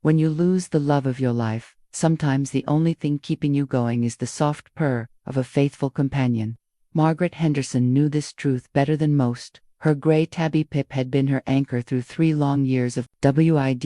When you lose the love of your life, sometimes the only thing keeping you going is the soft purr of a faithful companion. Margaret Henderson knew this truth better than most. Her gray tabby Pip had been her anchor through 3 long years of widowhood.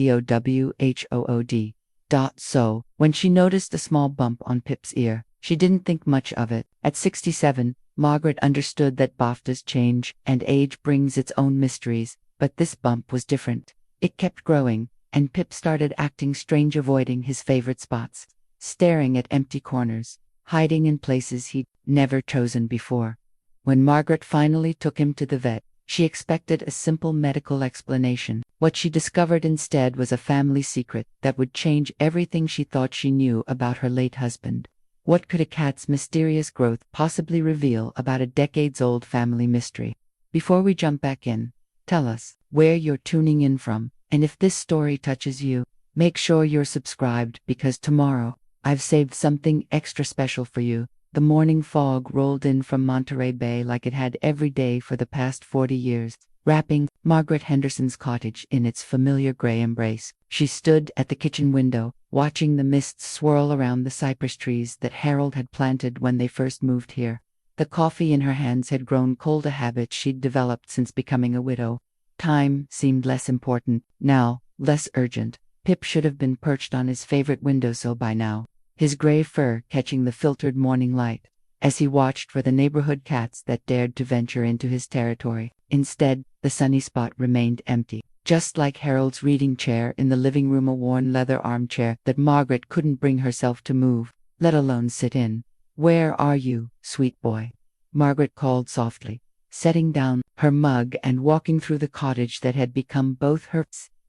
So, when she noticed a small bump on Pip's ear, she didn't think much of it. At 67, Margaret understood that BAFTAs change, and age brings its own mysteries, but this bump was different. It kept growing, and Pip started acting strange, avoiding his favorite spots, staring at empty corners, hiding in places he'd never chosen before. When Margaret finally took him to the vet, she expected a simple medical explanation. What she discovered instead was a family secret that would change everything she thought she knew about her late husband. What could a cat's mysterious growth possibly reveal about a decades-old family mystery? Before we jump back in, tell us where you're tuning in from, and if this story touches you, make sure you're subscribed, because tomorrow, I've saved something extra special for you. The morning fog rolled in from Monterey Bay like it had every day for the past 40 years, wrapping Margaret Henderson's cottage in its familiar gray embrace. She stood at the kitchen window, watching the mists swirl around the cypress trees that Harold had planted when they first moved here. The coffee in her hands had grown cold, a habit she'd developed since becoming a widow. Time seemed less important now, less urgent. Pip should have been perched on his favorite windowsill by now, his gray fur catching the filtered morning light. As he watched for the neighborhood cats that dared to venture into his territory, instead, the sunny spot remained empty, just like Harold's reading chair in the living room, a worn leather armchair that Margaret couldn't bring herself to move, let alone sit in. "Where are you, sweet boy?" Margaret called softly, setting down her mug and walking through the cottage that had become both her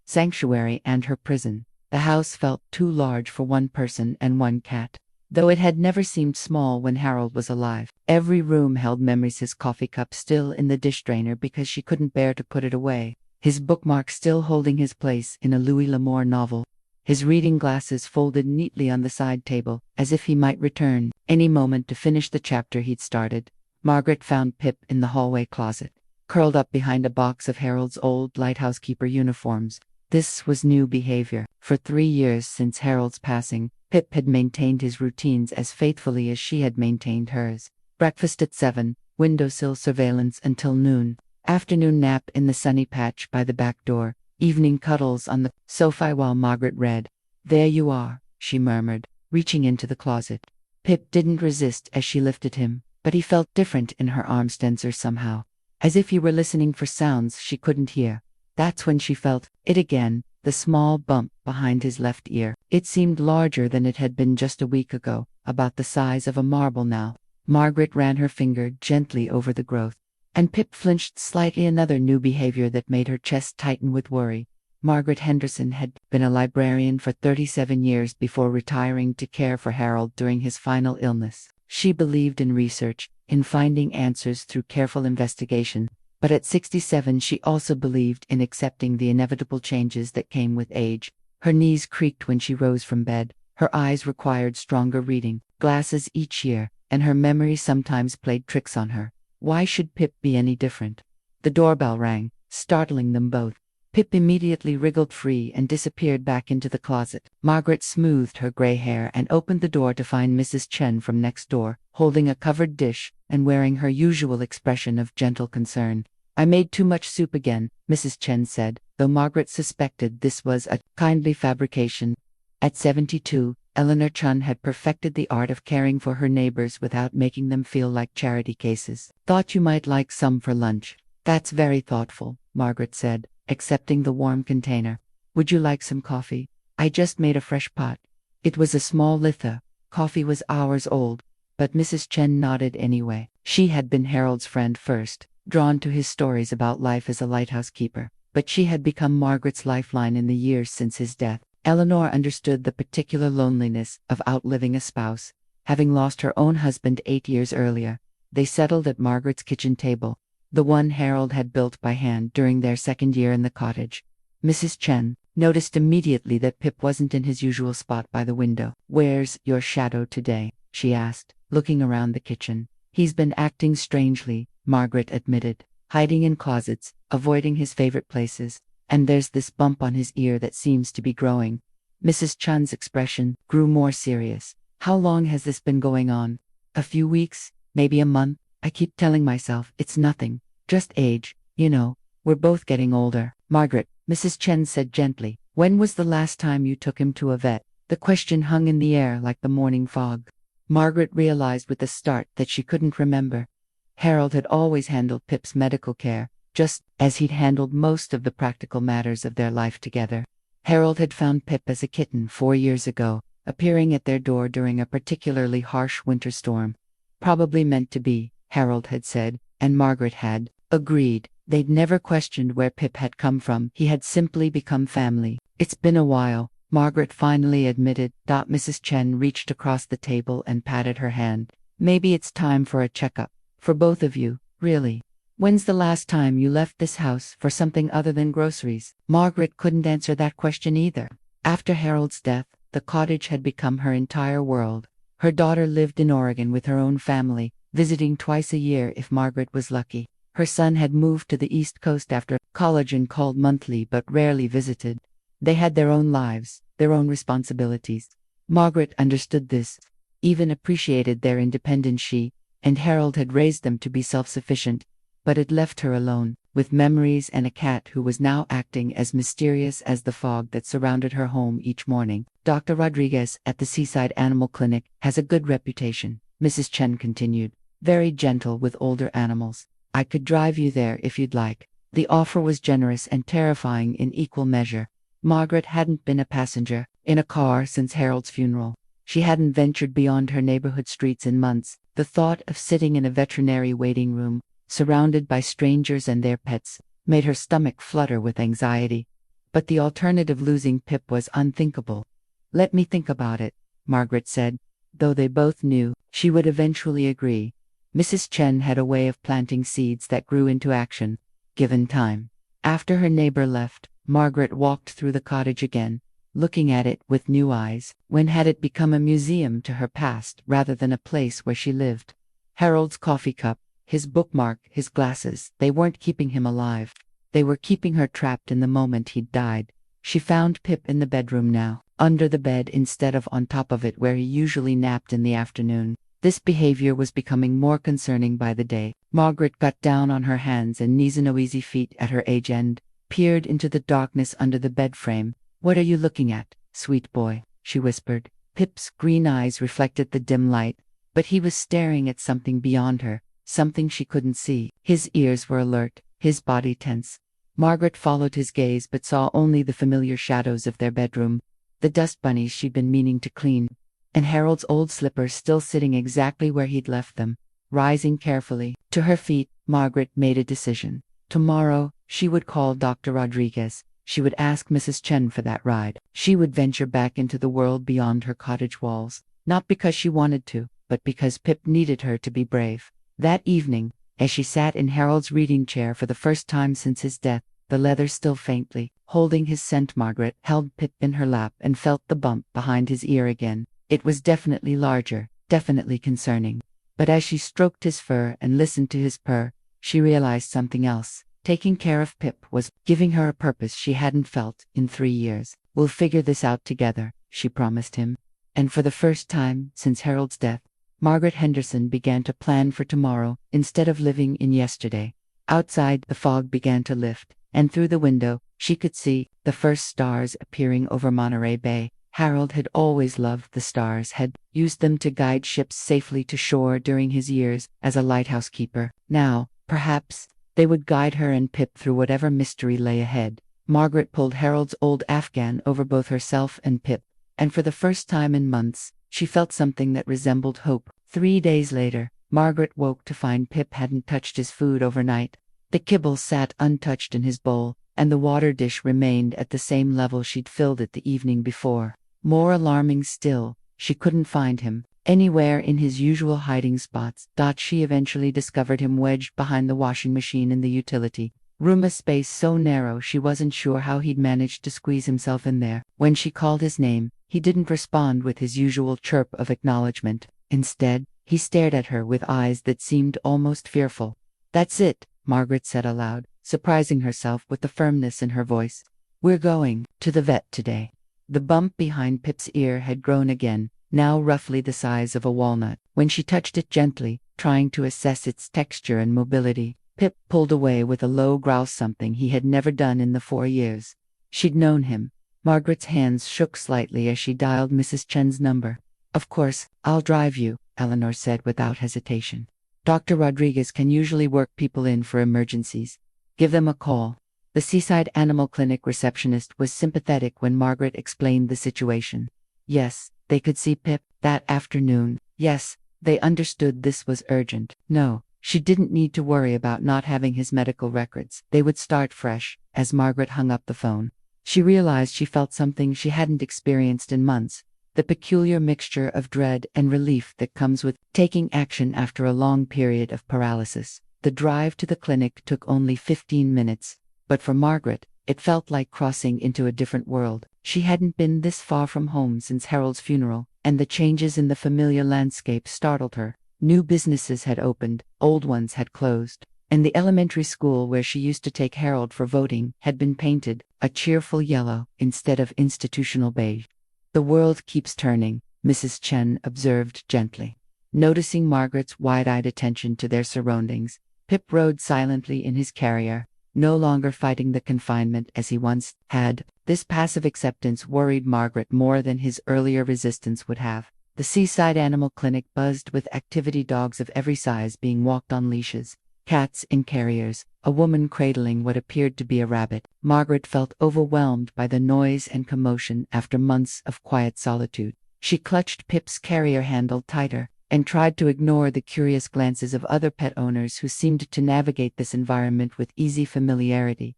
sanctuary and her prison. The house felt too large for one person and one cat, though it had never seemed small when Harold was alive. Every room held memories, his coffee cup still in the dish drainer because she couldn't bear to put it away, his bookmark still holding his place in a Louis L'Amour novel, his reading glasses folded neatly on the side table, as if he might return any moment to finish the chapter he'd started. Margaret found Pip in the hallway closet, curled up behind a box of Harold's old lighthouse keeper uniforms. This was new behavior. For 3 years since Harold's passing, Pip had maintained his routines as faithfully as she had maintained hers. Breakfast at 7, windowsill surveillance until noon, afternoon nap in the sunny patch by the back door, evening cuddles on the sofa while Margaret read. "There you are," she murmured, reaching into the closet. Pip didn't resist as she lifted him, but he felt different in her arms, denser somehow, as if he were listening for sounds she couldn't hear. That's when she felt it again, the small bump behind his left ear. It seemed larger than it had been just a week ago, about the size of a marble now. Margaret ran her finger gently over the growth, and Pip flinched slightly, another new behavior that made her chest tighten with worry. Margaret Henderson had been a librarian for 37 years before retiring to care for Harold during his final illness. She believed in research, in finding answers through careful investigation. But at 67 she also believed in accepting the inevitable changes that came with age. Her knees creaked when she rose from bed, her eyes required stronger reading glasses each year, and her memory sometimes played tricks on her. Why should Pip be any different? The doorbell rang, startling them both. Pip immediately wriggled free and disappeared back into the closet. Margaret smoothed her gray hair and opened the door to find Mrs. Chen from next door, holding a covered dish and wearing her usual expression of gentle concern. "I made too much soup again," Mrs. Chen said, though Margaret suspected this was a kindly fabrication. At 72, Eleanor Chun had perfected the art of caring for her neighbors without making them feel like charity cases. "Thought you might like some for lunch." "That's very thoughtful," Margaret said, accepting the warm container. "Would you like some coffee? I just made a fresh pot." It was a small litha. Coffee was hours old, but Mrs. Chen nodded anyway. She had been Harold's friend first, drawn to his stories about life as a lighthouse keeper, but she had become Margaret's lifeline in the years since his death. Eleanor understood the particular loneliness of outliving a spouse. Having lost her own husband 8 years earlier, they settled at Margaret's kitchen table, the one Harold had built by hand during their second year in the cottage. Mrs. Chen noticed immediately that Pip wasn't in his usual spot by the window. "Where's your shadow today?" she asked, looking around the kitchen. "He's been acting strangely," Margaret admitted, "hiding in closets, avoiding his favorite places, and there's this bump on his ear that seems to be growing." Mrs. Chun's expression grew more serious. How long has this been going on? A few weeks, maybe a month. I keep telling myself it's nothing, just age, you know, we're both getting older. Margaret, Mrs. Chen said gently, when was the last time you took him to a vet? The question hung in the air like the morning fog. Margaret realized with a start that she couldn't remember. Harold had always handled Pip's medical care, just as he'd handled most of the practical matters of their life together. Harold had found Pip as a kitten 4 years ago, appearing at their door during a particularly harsh winter storm. Probably meant to be, Harold had said, and Margaret had agreed. They'd never questioned where Pip had come from. He had simply become family. It's been a while, Margaret finally admitted. Mrs. Chen reached across the table and patted her hand. Maybe it's time for a checkup. For both of you, really. When's the last time you left this house for something other than groceries? Margaret couldn't answer that question either. After Harold's death, the cottage had become her entire world. Her daughter lived in Oregon with her own family, visiting twice a year if Margaret was lucky. Her son had moved to the East Coast after college and called monthly but rarely visited. They had their own lives, their own responsibilities. Margaret understood this, even appreciated their independence. She and Harold had raised them to be self-sufficient, but it left her alone, with memories and a cat who was now acting as mysterious as the fog that surrounded her home each morning. Dr. Rodriguez at the Seaside Animal Clinic has a good reputation, Mrs. Chen continued, very gentle with older animals. I could drive you there if you'd like. The offer was generous and terrifying in equal measure. Margaret hadn't been a passenger in a car since Harold's funeral. She hadn't ventured beyond her neighborhood streets in months. The thought of sitting in a veterinary waiting room, surrounded by strangers and their pets, made her stomach flutter with anxiety. But the alternative, losing Pip, was unthinkable. Let me think about it, Margaret said, though they both knew she would eventually agree. Mrs. Chen had a way of planting seeds that grew into action, given time. After her neighbor left, Margaret walked through the cottage again, looking at it with new eyes. When had it become a museum to her past rather than a place where she lived? Harold's coffee cup, his bookmark, his glasses, they weren't keeping him alive. They were keeping her trapped in the moment he'd died. She found Pip in the bedroom now, under the bed instead of on top of it where he usually napped in the afternoon. This behavior was becoming more concerning by the day. Margaret got down on her hands and knees and easy feet at her age and peered into the darkness under the bed frame. What are you looking at, sweet boy? She whispered. Pip's green eyes reflected the dim light, but he was staring at something beyond her, something she couldn't see. His ears were alert, his body tense. Margaret followed his gaze but saw only the familiar shadows of their bedroom, the dust bunnies she'd been meaning to clean, and Harold's old slippers still sitting exactly where he'd left them. Rising carefully to her feet, Margaret made a decision. Tomorrow, she would call Dr. Rodriguez. She would ask Mrs. Chen for that ride. She would venture back into the world beyond her cottage walls, not because she wanted to, but because Pip needed her to be brave. That evening, as she sat in Harold's reading chair for the first time since his death, the leather still faintly holding his scent, Margaret held Pip in her lap and felt the bump behind his ear again. It was definitely larger, definitely concerning. But as she stroked his fur and listened to his purr, she realized something else. Taking care of Pip was giving her a purpose she hadn't felt in 3 years. We'll figure this out together, she promised him. And for the first time since Harold's death, Margaret Henderson began to plan for tomorrow instead of living in yesterday. Outside, the fog began to lift, and through the window, she could see the first stars appearing over Monterey Bay. Harold had always loved the stars, had used them to guide ships safely to shore during his years as a lighthouse keeper. Now, perhaps, they would guide her and Pip through whatever mystery lay ahead. Margaret pulled Harold's old Afghan over both herself and Pip, and for the first time in months, she felt something that resembled hope. 3 days later, Margaret woke to find Pip hadn't touched his food overnight. The kibble sat untouched in his bowl, and the water dish remained at the same level she'd filled it the evening before. More alarming still, she couldn't find him anywhere in his usual hiding spots. She eventually discovered him wedged behind the washing machine in the utility room, a space so narrow she wasn't sure how he'd managed to squeeze himself in there. When she called his name, he didn't respond with his usual chirp of acknowledgement. Instead, he stared at her with eyes that seemed almost fearful. That's it, Margaret said aloud, surprising herself with the firmness in her voice. We're going to the vet today. The bump behind Pip's ear had grown again, now roughly the size of a walnut. When she touched it gently, trying to assess its texture and mobility, Pip pulled away with a low growl, something he had never done in the 4 years she'd known him. Margaret's hands shook slightly as she dialed Mrs. Chen's number. "Of course, I'll drive you," Eleanor said without hesitation. "Dr. Rodriguez can usually work people in for emergencies. Give them a call." The Seaside Animal Clinic receptionist was sympathetic when Margaret explained the situation. Yes, they could see Pip that afternoon. Yes, they understood this was urgent. No, she didn't need to worry about not having his medical records. They would start fresh. As Margaret hung up the phone, she realized she felt something she hadn't experienced in months. The peculiar mixture of dread and relief that comes with taking action after a long period of paralysis. The drive to the clinic took only 15 minutes. But for Margaret, it felt like crossing into a different world. She hadn't been this far from home since Harold's funeral, and the changes in the familiar landscape startled her. New businesses had opened, old ones had closed, and the elementary school where she used to take Harold for voting had been painted a cheerful yellow instead of institutional beige. "The world keeps turning," Mrs. Chen observed gently. Noticing Margaret's wide-eyed attention to their surroundings, Pip rode silently in his carrier, no longer fighting the confinement as he once had. This passive acceptance worried Margaret more than his earlier resistance would have. The Seaside Animal Clinic buzzed with activity, dogs of every size being walked on leashes, cats in carriers, a woman cradling what appeared to be a rabbit. Margaret felt overwhelmed by the noise and commotion after months of quiet solitude. She clutched Pip's carrier handle tighter, and tried to ignore the curious glances of other pet owners who seemed to navigate this environment with easy familiarity.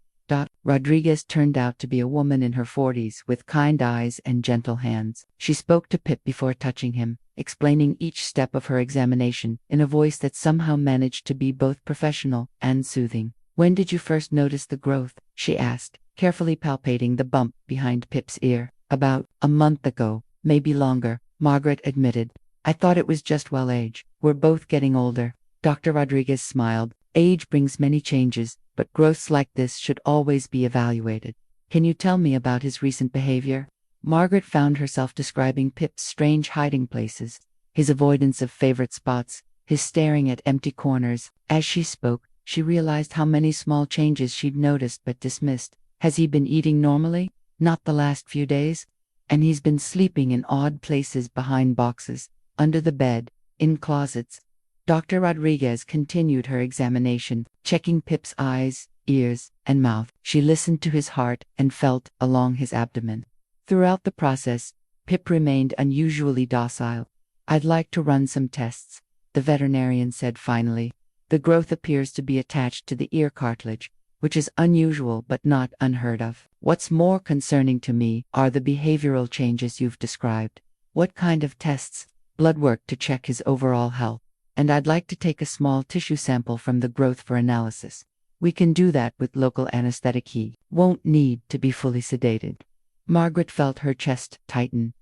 Rodriguez turned out to be a woman in her 40s with kind eyes and gentle hands. She spoke to Pip before touching him, explaining each step of her examination in a voice that somehow managed to be both professional and soothing. "When did you first notice the growth?" she asked, carefully palpating the bump behind Pip's ear. "About a month ago, maybe longer," Margaret admitted. "I thought it was just age. We're both getting older." Dr. Rodriguez smiled. "Age brings many changes, but growths like this should always be evaluated. Can you tell me about his recent behavior?" Margaret found herself describing Pip's strange hiding places, his avoidance of favorite spots, his staring at empty corners. As she spoke, she realized how many small changes she'd noticed but dismissed. "Has he been eating normally? Not the last few days? And he's been sleeping in odd places, behind boxes, under the bed, in closets." Dr. Rodriguez continued her examination, checking Pip's eyes, ears, and mouth. She listened to his heart and felt along his abdomen. Throughout the process, Pip remained unusually docile. "I'd like to run some tests," the veterinarian said finally. "The growth appears to be attached to the ear cartilage, which is unusual but not unheard of. What's more concerning to me are the behavioral changes you've described." "What kind of tests?" "Blood work to check his overall health. And I'd like to take a small tissue sample from the growth for analysis. We can do that with local anesthetic. He won't need to be fully sedated." Margaret felt her chest tighten.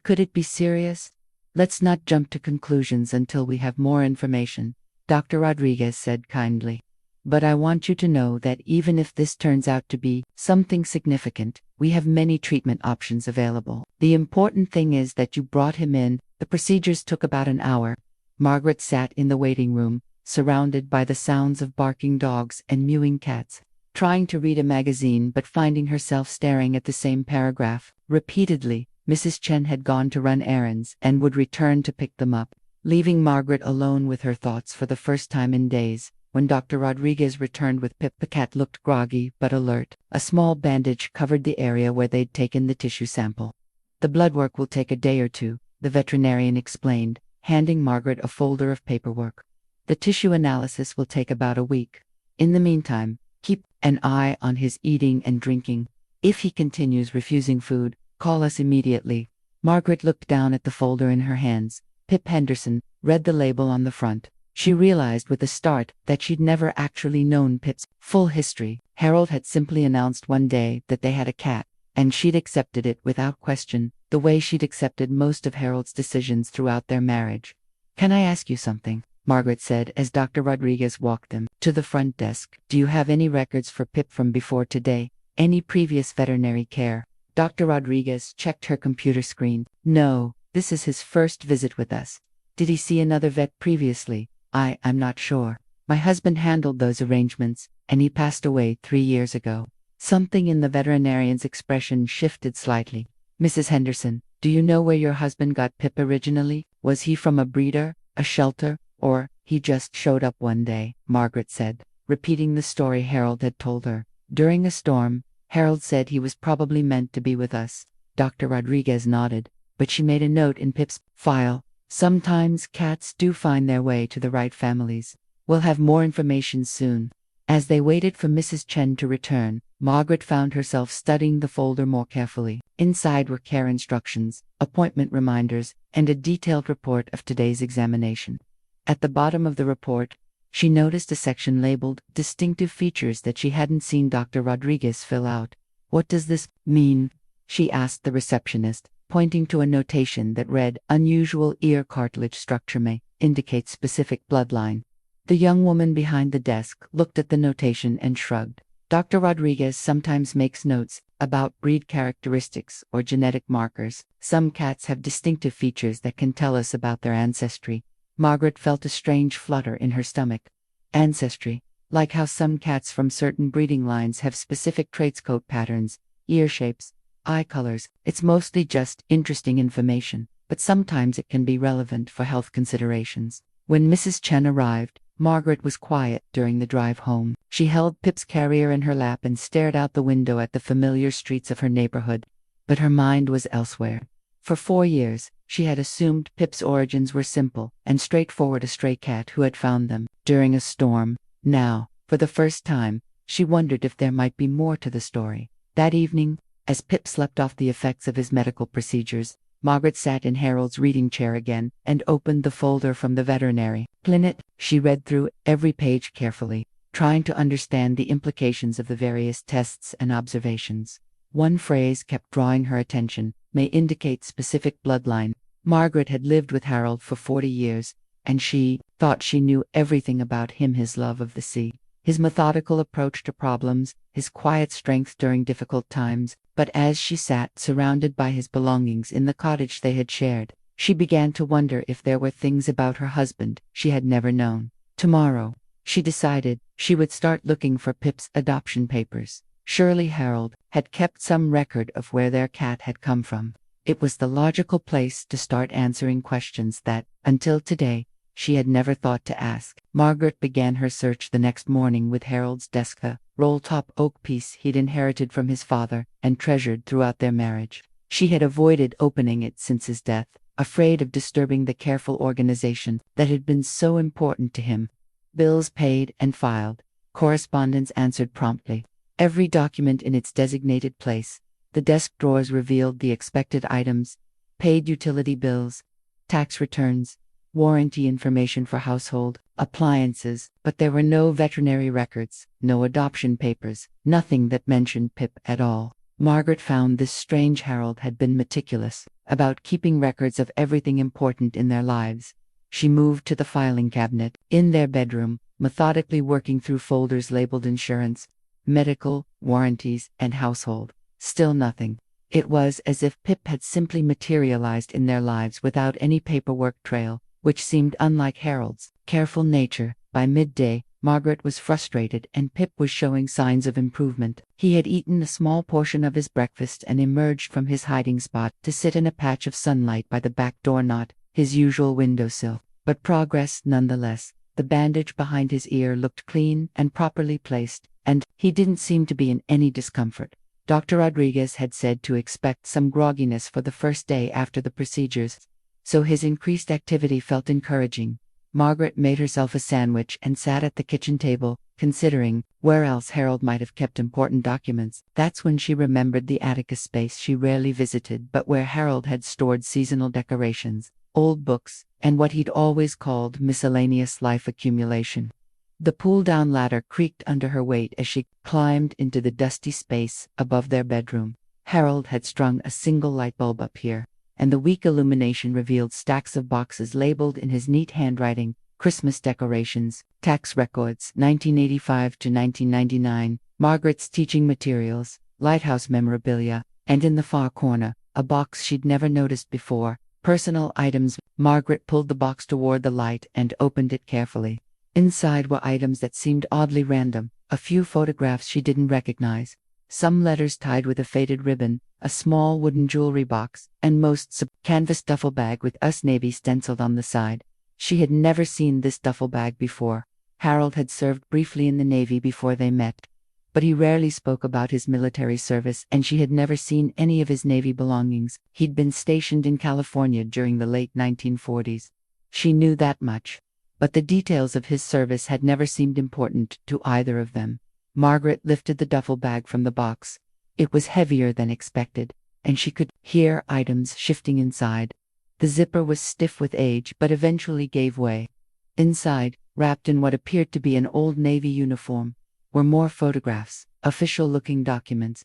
Could it be serious? "Let's not jump to conclusions until we have more information," Dr. Rodriguez said kindly. "But I want you to know that even if this turns out to be something significant, we have many treatment options available. The important thing is that you brought him in." The procedures took about an hour. Margaret sat in the waiting room, surrounded by the sounds of barking dogs and mewing cats, trying to read a magazine but finding herself staring at the same paragraph repeatedly. Mrs. Chen had gone to run errands and would return to pick them up, leaving Margaret alone with her thoughts for the first time in days. When Dr. Rodriguez returned with Pip, the cat looked groggy but alert. A small bandage covered the area where they'd taken the tissue sample. "The blood work will take a day or two," the veterinarian explained, handing Margaret a folder of paperwork. "The tissue analysis will take about a week. In the meantime, keep an eye on his eating and drinking. If he continues refusing food, call us immediately." Margaret looked down at the folder in her hands. Pip Henderson read the label on the front. She realized with a start that she'd never actually known Pip's full history. Harold had simply announced one day that they had a cat, and she'd accepted it without question, the way she'd accepted most of Harold's decisions throughout their marriage. "Can I ask you something?" Margaret said as Dr. Rodriguez walked them to the front desk. "Do you have any records for Pip from before today? Any previous veterinary care?" Dr. Rodriguez checked her computer screen. No, this is his first visit with us. Did he see another vet previously? I'm not sure. My husband handled those arrangements, and he passed away 3 years ago. Something in the veterinarian's expression shifted slightly. Mrs. Henderson, do you know where your husband got Pip originally? Was he from a breeder, a shelter, or he just showed up one day? Margaret said, repeating the story Harold had told her. During a storm, Harold said he was probably meant to be with us. Dr. Rodriguez nodded, but she made a note in Pip's file. Sometimes cats do find their way to the right families. We'll have more information soon. As they waited for Mrs. Chen to return, Margaret found herself studying the folder more carefully. Inside were care instructions, appointment reminders, and a detailed report of today's examination. At the bottom of the report, she noticed a section labeled Distinctive Features that she hadn't seen Dr. Rodriguez fill out. What does this mean? She asked the receptionist, pointing to a notation that read, Unusual ear cartilage structure may indicate specific bloodline. The young woman behind the desk looked at the notation and shrugged. Dr. Rodriguez sometimes makes notes about breed characteristics or genetic markers. Some cats have distinctive features that can tell us about their ancestry. Margaret felt a strange flutter in her stomach. Ancestry, like how some cats from certain breeding lines have specific traits, coat patterns, ear shapes, eye colors. It's mostly just interesting information, but sometimes it can be relevant for health considerations. When Mrs. Chen arrived, Margaret was quiet during the drive home. She held Pip's carrier in her lap and stared out the window at the familiar streets of her neighborhood. But her mind was elsewhere. For 4 years, she had assumed Pip's origins were simple and straightforward, a stray cat who had found them during a storm. Now, for the first time, she wondered if there might be more to the story. That evening, as Pip slept off the effects of his medical procedures, Margaret sat in Harold's reading chair again and opened the folder from the veterinary clinic. She read through every page carefully, trying to understand the implications of the various tests and observations. One phrase kept drawing her attention, may indicate specific bloodline. Margaret had lived with Harold for 40 years, and she thought she knew everything about him: his love of the sea, his methodical approach to problems, his quiet strength during difficult times. But as she sat surrounded by his belongings in the cottage they had shared, she began to wonder if there were things about her husband she had never known. Tomorrow, she decided, she would start looking for Pip's adoption papers. Surely Harold had kept some record of where their cat had come from. It was the logical place to start answering questions that, until today, she had never thought to ask. Margaret began her search the next morning with Harold's desk, a roll-top oak piece he'd inherited from his father and treasured throughout their marriage. She had avoided opening it since his death, afraid of disturbing the careful organization that had been so important to him. Bills paid and filed, correspondence answered promptly, every document in its designated place. The desk drawers revealed the expected items: paid utility bills, tax returns, warranty information for household appliances, but there were no veterinary records, no adoption papers, nothing that mentioned Pip at all. Margaret found this strange. Harold had been meticulous about keeping records of everything important in their lives. She moved to the filing cabinet in their bedroom, methodically working through folders labeled insurance, medical, warranties, and household. Still nothing. It was as if Pip had simply materialized in their lives without any paperwork trail, which seemed unlike Harold's careful nature. By midday, Margaret was frustrated and Pip was showing signs of improvement. He had eaten a small portion of his breakfast and emerged from his hiding spot to sit in a patch of sunlight by the back door, not his usual windowsill, but progress nonetheless. The bandage behind his ear looked clean and properly placed, and he didn't seem to be in any discomfort. Dr. Rodriguez had said to expect some grogginess for the first day after the procedures, so his increased activity felt encouraging. Margaret made herself a sandwich and sat at the kitchen table, considering where else Harold might have kept important documents. That's when she remembered the attic, a space she rarely visited but where Harold had stored seasonal decorations, old books, and what he'd always called miscellaneous life accumulation. The pull-down ladder creaked under her weight as she climbed into the dusty space above their bedroom. Harold had strung a single light bulb up here, and the weak illumination revealed stacks of boxes labeled in his neat handwriting: Christmas decorations, tax records 1985 to 1999, Margaret's teaching materials, lighthouse memorabilia, and in the far corner, a box she'd never noticed before. Personal items. Margaret pulled the box toward the light and opened it carefully. Inside were items that seemed oddly random, a few photographs she didn't recognize, some letters tied with a faded ribbon, a small wooden jewelry box, and most canvas duffel bag with US Navy stenciled on the side. She had never seen this duffel bag before. Harold had served briefly in the Navy before they met, but he rarely spoke about his military service, and she had never seen any of his Navy belongings. He'd been stationed in California during the late 1940s. She knew that much, but the details of his service had never seemed important to either of them. Margaret lifted the duffel bag from the box. It was heavier than expected, and she could hear items shifting inside. The zipper was stiff with age, but eventually gave way. Inside, wrapped in what appeared to be an old Navy uniform, were more photographs, official-looking documents,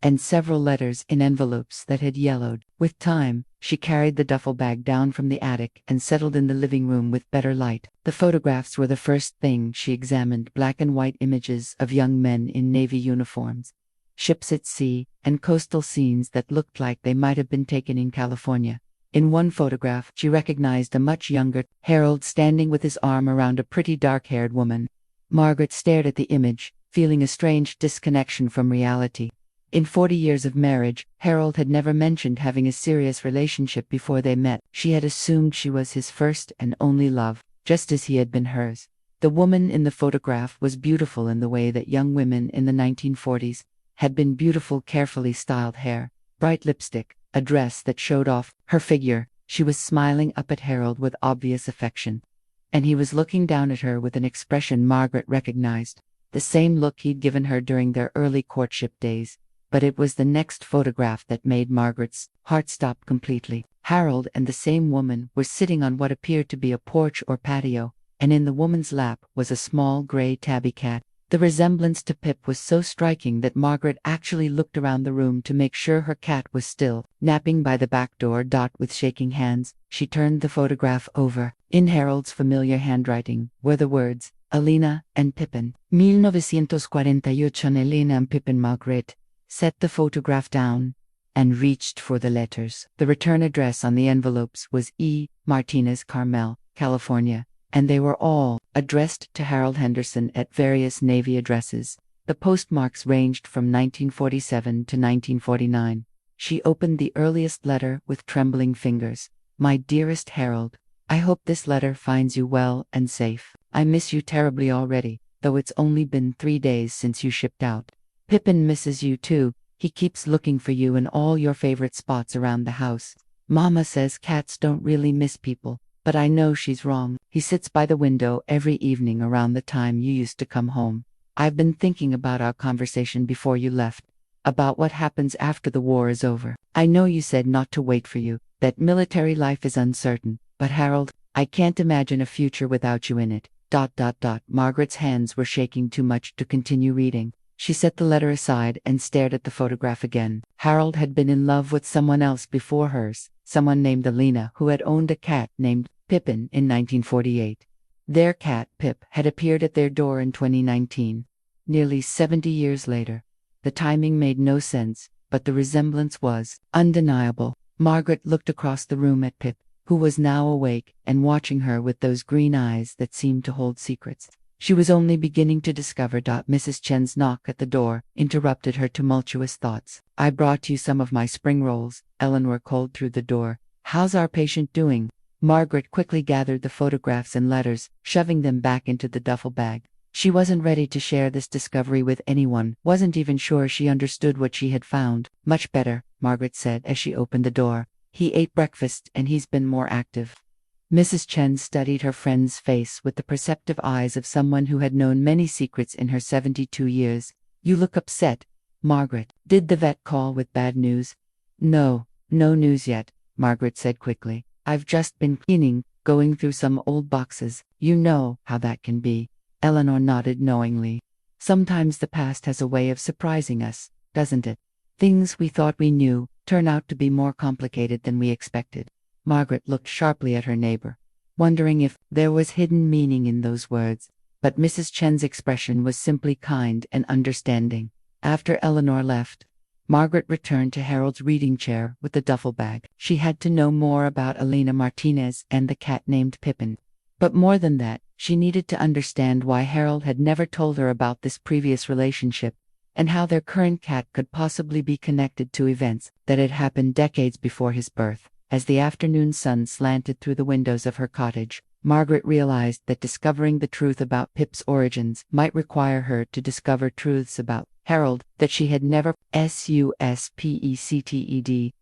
and several letters in envelopes that had yellowed. With time, she carried the duffel bag down from the attic and settled in the living room with better light. The photographs were the first thing she examined: black and white images of young men in Navy uniforms, ships at sea, and coastal scenes that looked like they might have been taken in California. In one photograph, she recognized a much younger Harold standing with his arm around a pretty dark-haired woman. Margaret stared at the image, feeling a strange disconnection from reality. In 40 years of marriage, Harold had never mentioned having a serious relationship before they met. She had assumed she was his first and only love, just as he had been hers. The woman in the photograph was beautiful in the way that young women in the 1940s had been beautiful: carefully styled hair, bright lipstick, a dress that showed off her figure. She was smiling up at Harold with obvious affection, and he was looking down at her with an expression Margaret recognized, the same look he'd given her during their early courtship days. But it was the next photograph that made Margaret's heart stop completely. Harold and the same woman were sitting on what appeared to be a porch or patio, and in the woman's lap was a small gray tabby cat. The resemblance to Pip was so striking that Margaret actually looked around the room to make sure her cat was still napping by the back door. With shaking hands, she turned the photograph over. In Harold's familiar handwriting were the words, Alina and Pippin. 1948. Elena and Pippin. Margaret set the photograph down and reached for the letters. The return address on the envelopes was E. Martinez, Carmel, California, and they were all addressed to Harold Henderson at various Navy addresses. The postmarks ranged from 1947 to 1949. She opened the earliest letter with trembling fingers. My dearest Harold, I hope this letter finds you well and safe. I miss you terribly already, though it's only been 3 days since you shipped out. Pippin misses you too. He keeps looking for you in all your favorite spots around the house. Mama says cats don't really miss people, but I know she's wrong. He sits by the window every evening around the time you used to come home. I've been thinking about our conversation before you left, about what happens after the war is over. I know you said not to wait for you, that military life is uncertain, but Harold, I can't imagine a future without you in it. Margaret's hands were shaking too much to continue reading. She set the letter aside and stared at the photograph again. Harold had been in love with someone else before hers, someone named Alina, who had owned a cat named Pippin in 1948. Their cat, Pip, had appeared at their door in 2019. Nearly 70 years later. The timing made no sense, but the resemblance was undeniable. Margaret looked across the room at Pip, who was now awake and watching her with those green eyes that seemed to hold secrets. She was only beginning to discover. Mrs. Chen's knock at the door interrupted her tumultuous thoughts. I brought you some of my spring rolls, Eleanor called through the door. How's our patient doing? Margaret quickly gathered the photographs and letters, shoving them back into the duffel bag. She wasn't ready to share this discovery with anyone, wasn't even sure she understood what she had found. Much better, Margaret said as she opened the door. He ate breakfast and he's been more active. Mrs. Chen studied her friend's face with the perceptive eyes of someone who had known many secrets in her 72 years. You look upset, Margaret. Did the vet call with bad news? No news yet, Margaret said quickly. I've just been cleaning, going through some old boxes. You know how that can be. Eleanor nodded knowingly. Sometimes the past has a way of surprising us, doesn't it? Things we thought we knew turn out to be more complicated than we expected. Margaret looked sharply at her neighbor, wondering if there was hidden meaning in those words, but Mrs. Chen's expression was simply kind and understanding. After Eleanor left, Margaret returned to Harold's reading chair with the duffel bag. She had to know more about Elena Martinez and the cat named Pippin. But more than that, she needed to understand why Harold had never told her about this previous relationship, and how their current cat could possibly be connected to events that had happened decades before his birth. As the afternoon sun slanted through the windows of her cottage, Margaret realized that discovering the truth about Pip's origins might require her to discover truths about Harold that she had never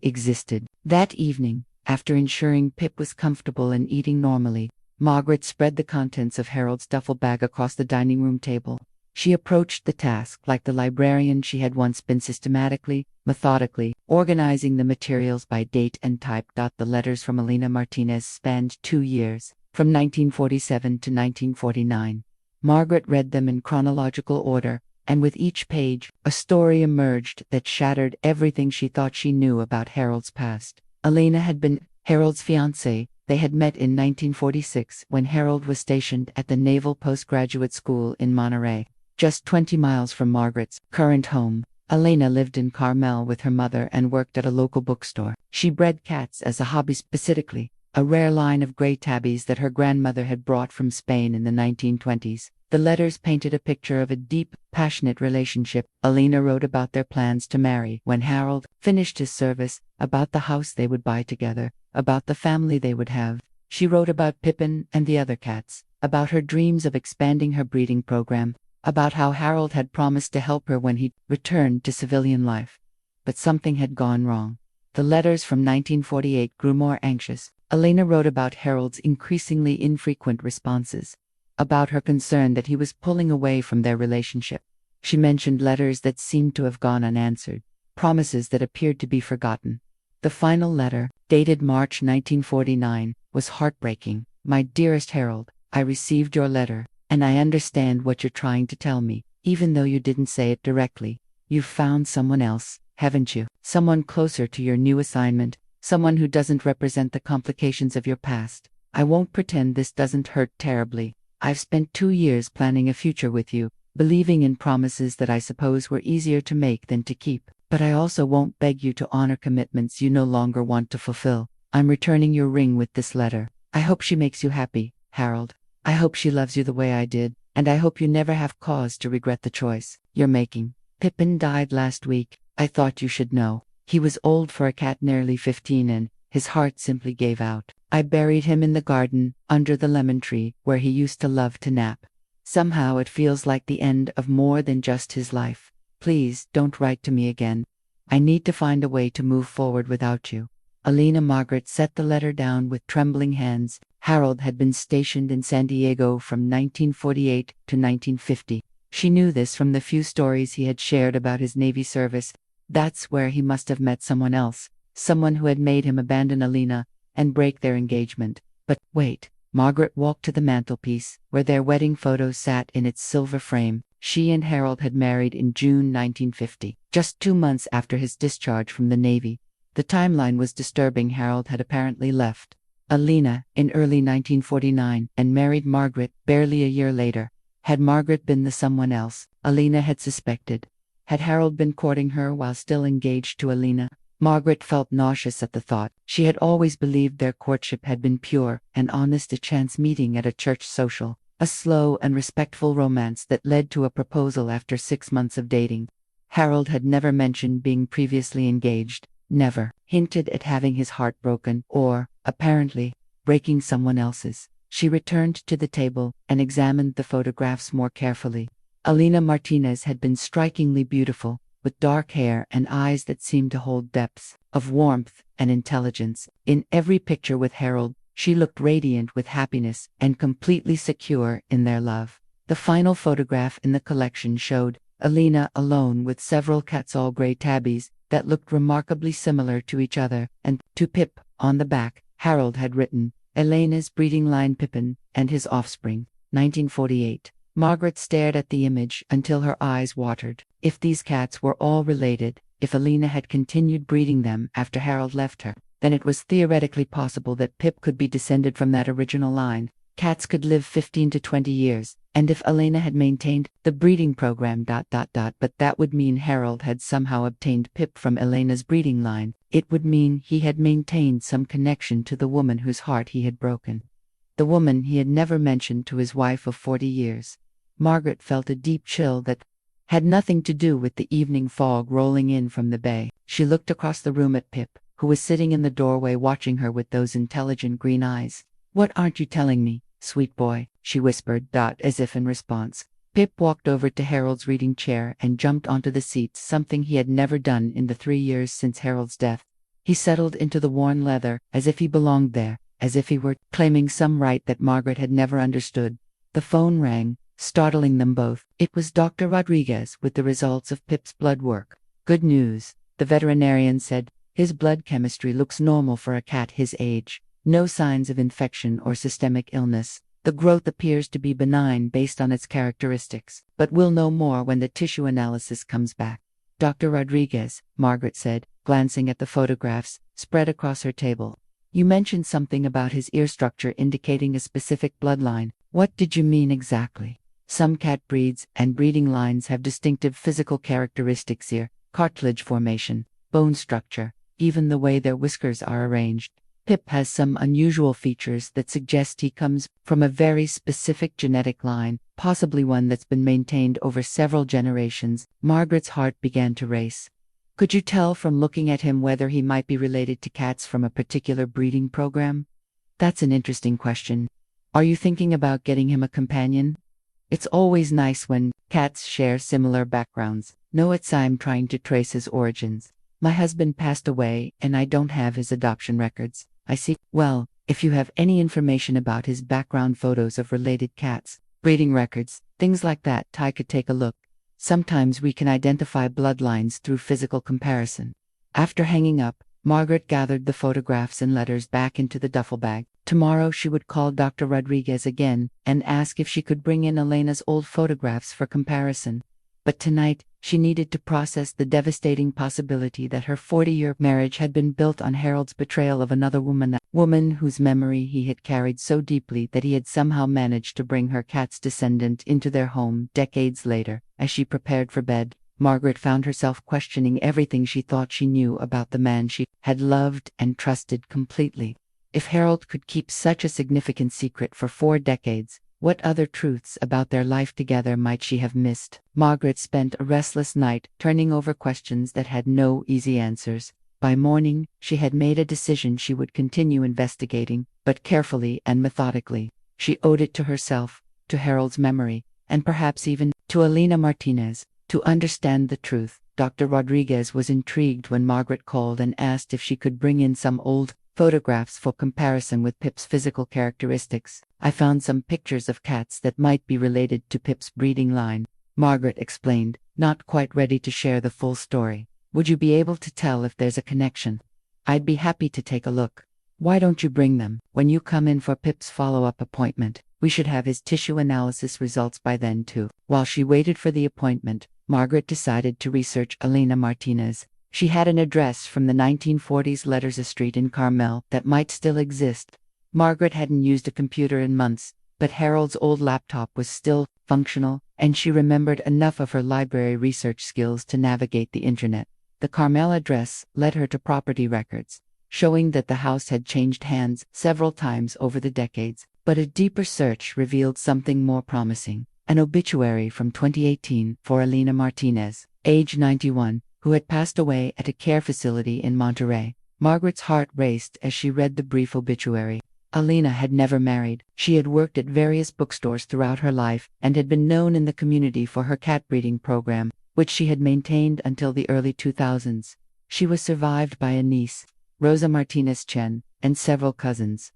existed. That evening, after ensuring Pip was comfortable and eating normally, Margaret spread the contents of Harold's duffel bag across the dining room table. She approached the task like the librarian she had once been, systematically, methodically, organizing the materials by date and type. The letters from Elena Martinez spanned 2 years, from 1947 to 1949. Margaret read them in chronological order, and with each page, a story emerged that shattered everything she thought she knew about Harold's past. Elena had been Harold's fiancée. They had met in 1946 when Harold was stationed at the Naval Postgraduate School in Monterey, just 20 miles from Margaret's current home. Elena lived in Carmel with her mother and worked at a local bookstore. She bred cats as a hobby, specifically a rare line of gray tabbies that her grandmother had brought from Spain in the 1920s. The letters painted a picture of a deep, passionate relationship. Elena wrote about their plans to marry when Harold finished his service, about the house they would buy together, about the family they would have. She wrote about Pippin and the other cats, about her dreams of expanding her breeding program, about how Harold had promised to help her when he returned to civilian life. But something had gone wrong. The letters from 1948 grew more anxious. Elena wrote about Harold's increasingly infrequent responses, about her concern that he was pulling away from their relationship. She mentioned letters that seemed to have gone unanswered, promises that appeared to be forgotten. The final letter, dated March 1949, was heartbreaking. "My dearest Harold, I received your letter, and I understand what you're trying to tell me, even though you didn't say it directly. You've found someone else, haven't you? Someone closer to your new assignment, someone who doesn't represent the complications of your past. I won't pretend this doesn't hurt terribly. I've spent 2 years planning a future with you, believing in promises that I suppose were easier to make than to keep. But I also won't beg you to honor commitments you no longer want to fulfill. I'm returning your ring with this letter. I hope she makes you happy, Harold. I hope she loves you the way I did, and I hope you never have cause to regret the choice you're making. Pippin died last week. I thought you should know. He was old for a cat, nearly 15, and his heart simply gave out. I buried him in the garden, under the lemon tree, where he used to love to nap. Somehow it feels like the end of more than just his life. Please don't write to me again. I need to find a way to move forward without you." Elena. Margaret set the letter down with trembling hands. Harold had been stationed in San Diego from 1948 to 1950. She knew this from the few stories he had shared about his Navy service. That's where he must have met someone else, someone who had made him abandon Elena and break their engagement. But wait. Margaret walked to the mantelpiece, where their wedding photo sat in its silver frame. She and Harold had married in June 1950, just 2 months after his discharge from the Navy. The timeline was disturbing. Harold had apparently left Elena in early 1949 and married Margaret barely a year later. Had Margaret been the someone else Elena had suspected? Had Harold been courting her while still engaged to Elena? Margaret felt nauseous at the thought. She had always believed their courtship had been pure and honest, a chance meeting at a church social, a slow and respectful romance that led to a proposal after 6 months of dating. Harold had never mentioned being previously engaged, never hinted at having his heart broken or, apparently, breaking someone else's. She returned to the table and examined the photographs more carefully. Elena Martinez had been strikingly beautiful, with dark hair and eyes that seemed to hold depths of warmth and intelligence. In every picture with Harold, she looked radiant with happiness and completely secure in their love. The final photograph in the collection showed Elena alone with several cats, all gray tabbies, that looked remarkably similar to each other, and to Pip, on the back, Harold had written, "Elena's breeding line Pippin and his offspring, 1948. Margaret stared at the image until her eyes watered. If these cats were all related, if Elena had continued breeding them after Harold left her, then it was theoretically possible that Pip could be descended from that original line. Cats could live 15 to 20 years, and if Elena had maintained the breeding program ... but that would mean Harold had somehow obtained Pip from Elena's breeding line. It would mean he had maintained some connection to the woman whose heart he had broken. The woman he had never mentioned to his wife of 40 years. Margaret felt a deep chill that had nothing to do with the evening fog rolling in from the bay. She looked across the room at Pip, who was sitting in the doorway watching her with those intelligent green eyes. "What aren't you telling me, sweet boy?" she whispered, as if in response. Pip walked over to Harold's reading chair and jumped onto the seat, something he had never done in the 3 years since Harold's death. He settled into the worn leather, as if he belonged there, as if he were claiming some right that Margaret had never understood. The phone rang, startling them both. It was Dr. Rodriguez with the results of Pip's blood work. "Good news," the veterinarian said. "His blood chemistry looks normal for a cat his age. No signs of infection or systemic illness. The growth appears to be benign based on its characteristics, but we'll know more when the tissue analysis comes back." "Dr. Rodriguez," Margaret said, glancing at the photographs spread across her table. "You mentioned something about his ear structure indicating a specific bloodline. What did you mean exactly?" "Some cat breeds and breeding lines have distinctive physical characteristics: ear, cartilage formation, bone structure, even the way their whiskers are arranged. Pip has some unusual features that suggest he comes from a very specific genetic line, possibly one that's been maintained over several generations." Margaret's heart began to race. "Could you tell from looking at him whether he might be related to cats from a particular breeding program?" "That's an interesting question. Are you thinking about getting him a companion? It's always nice when cats share similar backgrounds." "No, I'm trying to trace his origins. My husband passed away and I don't have his adoption records." "I see. Well, if you have any information about his background, photos of related cats, breeding records, things like that, I could take a look. Sometimes we can identify bloodlines through physical comparison." After hanging up, Margaret gathered the photographs and letters back into the duffel bag. Tomorrow she would call Dr. Rodriguez again and ask if she could bring in Elena's old photographs for comparison. But tonight, she needed to process the devastating possibility that her 40-year marriage had been built on Harold's betrayal of another woman, a woman whose memory he had carried so deeply that he had somehow managed to bring her cat's descendant into their home decades later. As she prepared for bed, Margaret found herself questioning everything she thought she knew about the man she had loved and trusted completely. If Harold could keep such a significant secret for 4 decades, what other truths about their life together might she have missed? Margaret spent a restless night turning over questions that had no easy answers. By morning, she had made a decision: she would continue investigating, but carefully and methodically. She owed it to herself, to Harold's memory, and perhaps even to Elena Martinez, to understand the truth. Dr. Rodriguez was intrigued when Margaret called and asked if she could bring in some old photographs for comparison with Pip's physical characteristics. "I found some pictures of cats that might be related to Pip's breeding line," Margaret explained, not quite ready to share the full story. "Would you be able to tell if there's a connection?" "I'd be happy to take a look." "Why don't you bring them when you come in for Pip's follow-up appointment? We should have his tissue analysis results by then too." While she waited for the appointment, Margaret decided to research Elena Martinez. She had an address from the 1940s letters, a street in Carmel that might still exist. Margaret hadn't used a computer in months, but Harold's old laptop was still functional, and she remembered enough of her library research skills to navigate the internet. The Carmel address led her to property records, showing that the house had changed hands several times over the decades, but a deeper search revealed something more promising: an obituary from 2018 for Elena Martinez, age 91, who had passed away at a care facility in Monterey. Margaret's heart raced as she read the brief obituary. Elena had never married. She had worked at various bookstores throughout her life and had been known in the community for her cat breeding program, which she had maintained until the early 2000s. She was survived by a niece, Rosa Martinez Chen, and several cousins.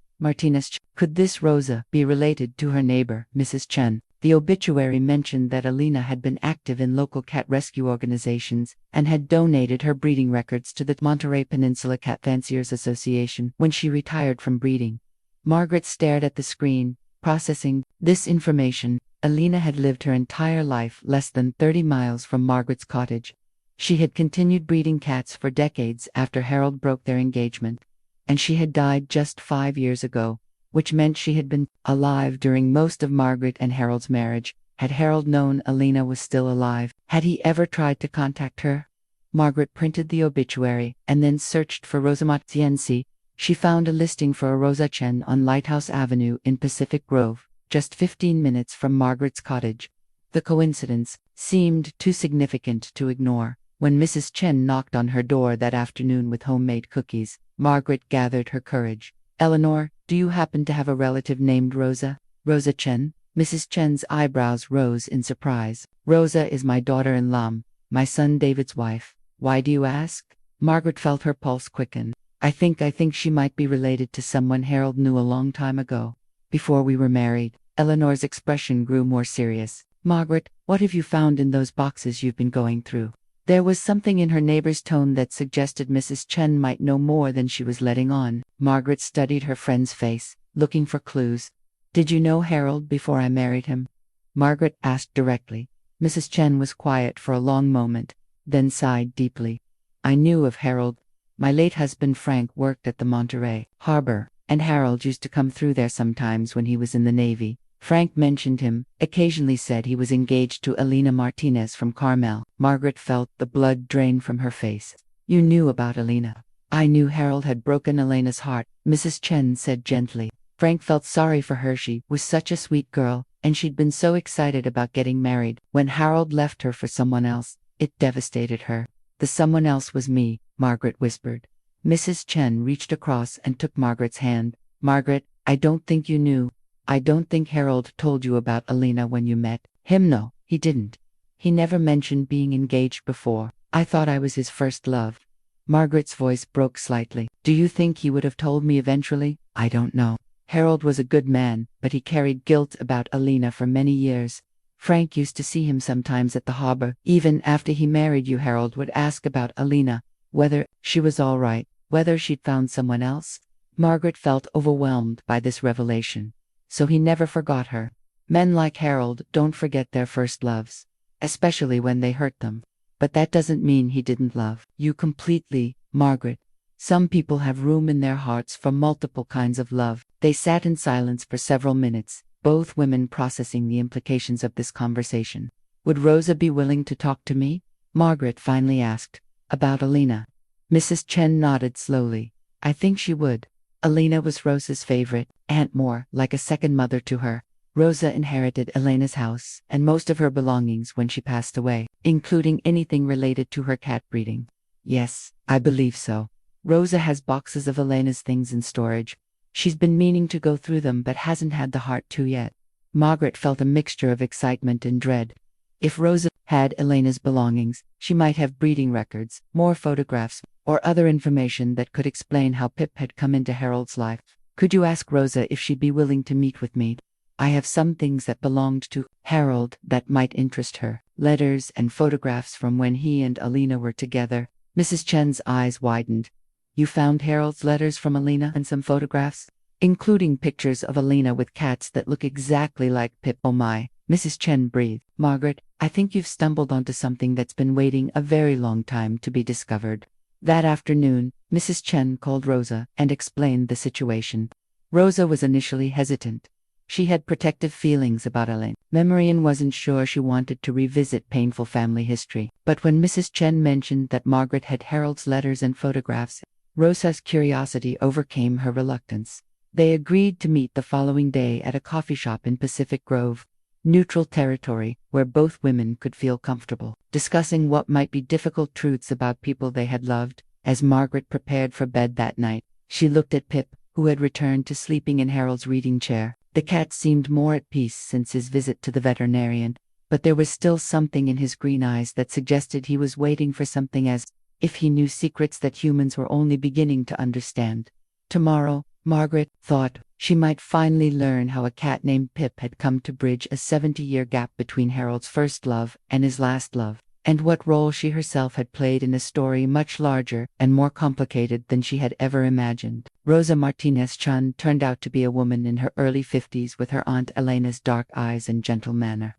Could this Rosa be related to her neighbor, Mrs. Chen? The obituary mentioned that Elena had been active in local cat rescue organizations and had donated her breeding records to the Monterey Peninsula Cat Fanciers Association when she retired from breeding. Margaret stared at the screen, processing this information. Elena had lived her entire life less than 30 miles from Margaret's cottage. She had continued breeding cats for decades after Harold broke their engagement, and she had died just 5 years ago, which meant she had been alive during most of Margaret and Harold's marriage. Had Harold known Alina was still alive? Had he ever tried to contact her? Margaret printed the obituary and then searched for Rosa Martiensi. She found a listing for a Rosa Chen on Lighthouse Avenue in Pacific Grove, just 15 minutes from Margaret's cottage. The coincidence seemed too significant to ignore. When Mrs. Chen knocked on her door that afternoon with homemade cookies, Margaret gathered her courage. "Eleanor, do you happen to have a relative named Rosa?" "Rosa Chen?" Mrs. Chen's eyebrows rose in surprise. "Rosa is my daughter-in-law, my son David's wife. Why do you ask?" Margaret felt her pulse quicken. I think she might be related to someone Harold knew a long time ago, before we were married." Eleanor's expression grew more serious. "Margaret, what have you found in those boxes you've been going through?" There was something in her neighbor's tone that suggested Mrs. Chen might know more than she was letting on. Margaret studied her friend's face, looking for clues. "Did you know Harold before I married him?" Margaret asked directly. Mrs. Chen was quiet for a long moment, then sighed deeply. "I knew of Harold. My late husband Frank worked at the Monterey Harbor, and Harold used to come through there sometimes when he was in the Navy. Frank mentioned him, occasionally said he was engaged to Alina Martinez from Carmel." Margaret felt the blood drain from her face. "You knew about Alina?" "I knew Harold had broken Elena's heart," Mrs. Chen said gently. "Frank felt sorry for her. She was such a sweet girl, and she'd been so excited about getting married. When Harold left her for someone else, it devastated her." "The someone else was me," Margaret whispered. Mrs. Chen reached across and took Margaret's hand. "Margaret, I don't think you knew. I don't think Harold told you about Alina when you met him. No, he didn't. He never mentioned being engaged before. I thought I was his first love." Margaret's voice broke slightly. "Do you think he would have told me eventually?" "I don't know. Harold was a good man, but he carried guilt about Alina for many years. Frank used to see him sometimes at the harbor. Even after he married you, Harold would ask about Alina, whether she was all right, whether she'd found someone else." Margaret felt overwhelmed by this revelation. So he never forgot her. Men like Harold don't forget their first loves, especially when they hurt them. But that doesn't mean he didn't love you completely, Margaret. Some people have room in their hearts for multiple kinds of love. They sat in silence for several minutes, both women processing the implications of this conversation. "Would Rosa be willing to talk to me?" Margaret finally asked. "About Alina?" Mrs. Chen nodded slowly. "I think she would. Alina was Rosa's favorite, aunt, more like a second mother to her. Rosa inherited Elena's house and most of her belongings when she passed away, including anything related to her cat breeding." "Yes, I believe so. Rosa has boxes of Elena's things in storage. She's been meaning to go through them but hasn't had the heart to yet." Margaret felt a mixture of excitement and dread. If Rosa had Elena's belongings, she might have breeding records, more photographs, or other information that could explain how Pip had come into Harold's life. "Could you ask Rosa if she'd be willing to meet with me? I have some things that belonged to Harold that might interest her. Letters and photographs from when he and Alina were together." Mrs. Chen's eyes widened. "You found Harold's letters from Alina and some photographs, including pictures of Alina with cats that look exactly like Pip." "Oh my," Mrs. Chen breathed. "Margaret, I think you've stumbled onto something that's been waiting a very long time to be discovered." That afternoon, Mrs. Chen called Rosa and explained the situation. Rosa was initially hesitant. She had protective feelings about Elaine. Marian wasn't sure she wanted to revisit painful family history. But when Mrs. Chen mentioned that Margaret had Harold's letters and photographs, Rosa's curiosity overcame her reluctance. They agreed to meet the following day at a coffee shop in Pacific Grove, neutral territory where both women could feel comfortable, discussing what might be difficult truths about people they had loved. As Margaret prepared for bed that night, she looked at Pip, who had returned to sleeping in Harold's reading chair. The cat seemed more at peace since his visit to the veterinarian, but there was still something in his green eyes that suggested he was waiting for something, as if he knew secrets that humans were only beginning to understand. Tomorrow, Margaret thought, she might finally learn how a cat named Pip had come to bridge a 70-year gap between Harold's first love and his last love, and what role she herself had played in a story much larger and more complicated than she had ever imagined. Rosa Martinez-Chun turned out to be a woman in her early 50s with her Aunt Elena's dark eyes and gentle manner.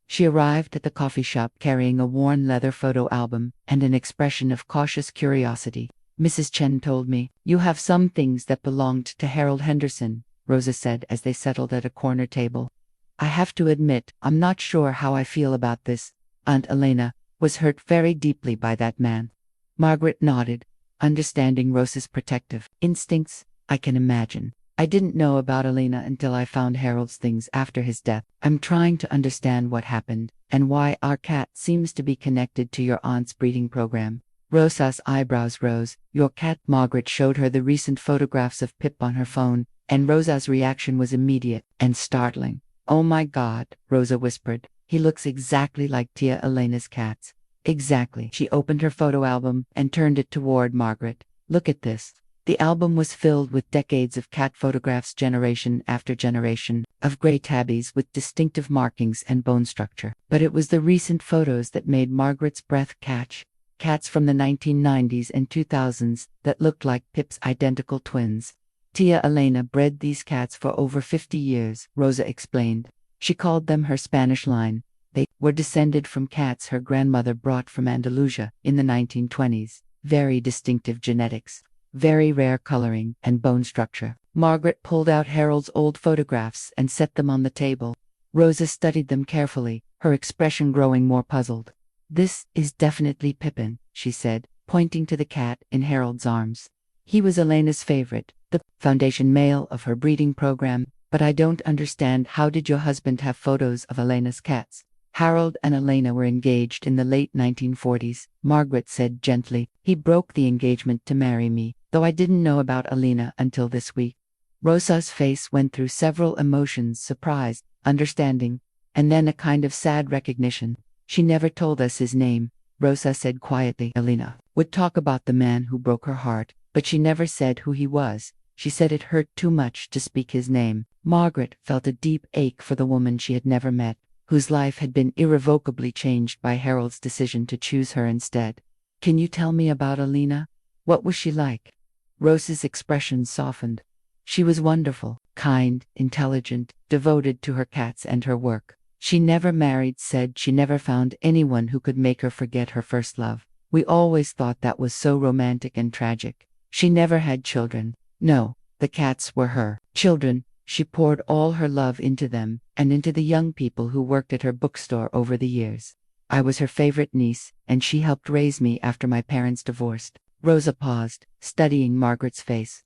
She arrived at the coffee shop carrying a worn leather photo album and an expression of cautious curiosity. "Mrs. Chen told me, you have some things that belonged to Harold Henderson. Rosa said as they settled at a corner table. I have to admit, I'm not sure how I feel about this. Aunt Elena was hurt very deeply by that man. Margaret nodded, understanding Rosa's protective instincts. I can imagine. I didn't know about Elena until I found Harold's things after his death. I'm trying to understand what happened, and why our cat seems to be connected to your aunt's breeding program. Rosa's eyebrows rose. Your cat? Margaret showed her the recent photographs of Pip on her phone, and Rosa's reaction was immediate and startling. Oh my God, Rosa whispered. He looks exactly like Tia Elena's cats. Exactly. She opened her photo album and turned it toward Margaret. Look at this. The album was filled with decades of cat photographs, generation after generation, of gray tabbies with distinctive markings and bone structure. But it was the recent photos that made Margaret's breath catch. Cats from the 1990s and 2000s that looked like Pip's identical twins. Tia Elena bred these cats for over 50 years, Rosa explained. She called them her Spanish line. They were descended from cats her grandmother brought from Andalusia in the 1920s. Very distinctive genetics, very rare coloring and bone structure. Margaret pulled out Harold's old photographs and set them on the table. Rosa studied them carefully, her expression growing more puzzled. This is definitely Pippin, she said, pointing to the cat in Harold's arms. He was Elena's favorite, the foundation male of her breeding program, but I don't understand, how did your husband have photos of Elena's cats? Harold and Elena were engaged in the late 1940s, Margaret said gently. He broke the engagement to marry me, though I didn't know about Elena until this week. Rosa's face went through several emotions: surprise, understanding, and then a kind of sad recognition. She never told us his name, Rosa said quietly. Elena would talk about the man who broke her heart, but she never said who he was. She said it hurt too much to speak his name. Margaret felt a deep ache for the woman she had never met, whose life had been irrevocably changed by Harold's decision to choose her instead. Can you tell me about Elena? What was she like? Rosa's expression softened. She was wonderful, kind, intelligent, devoted to her cats and her work. She never married, said she never found anyone who could make her forget her first love. We always thought that was so romantic and tragic. She never had children. No, the cats were her children. She poured all her love into them, and into the young people who worked at her bookstore over the years. I was her favorite niece, and she helped raise me after my parents divorced. Rosa paused, studying Margaret's face.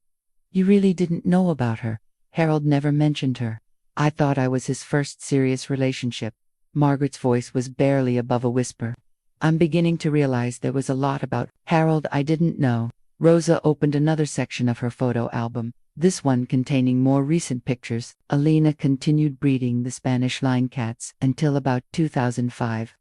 You really didn't know about her? Harold never mentioned her. I thought I was his first serious relationship. Margaret's voice was barely above a whisper. I'm beginning to realize there was a lot about Harold I didn't know. Rosa opened another section of her photo album, this one containing more recent pictures. Elena continued breeding the Spanish line cats until about 2005,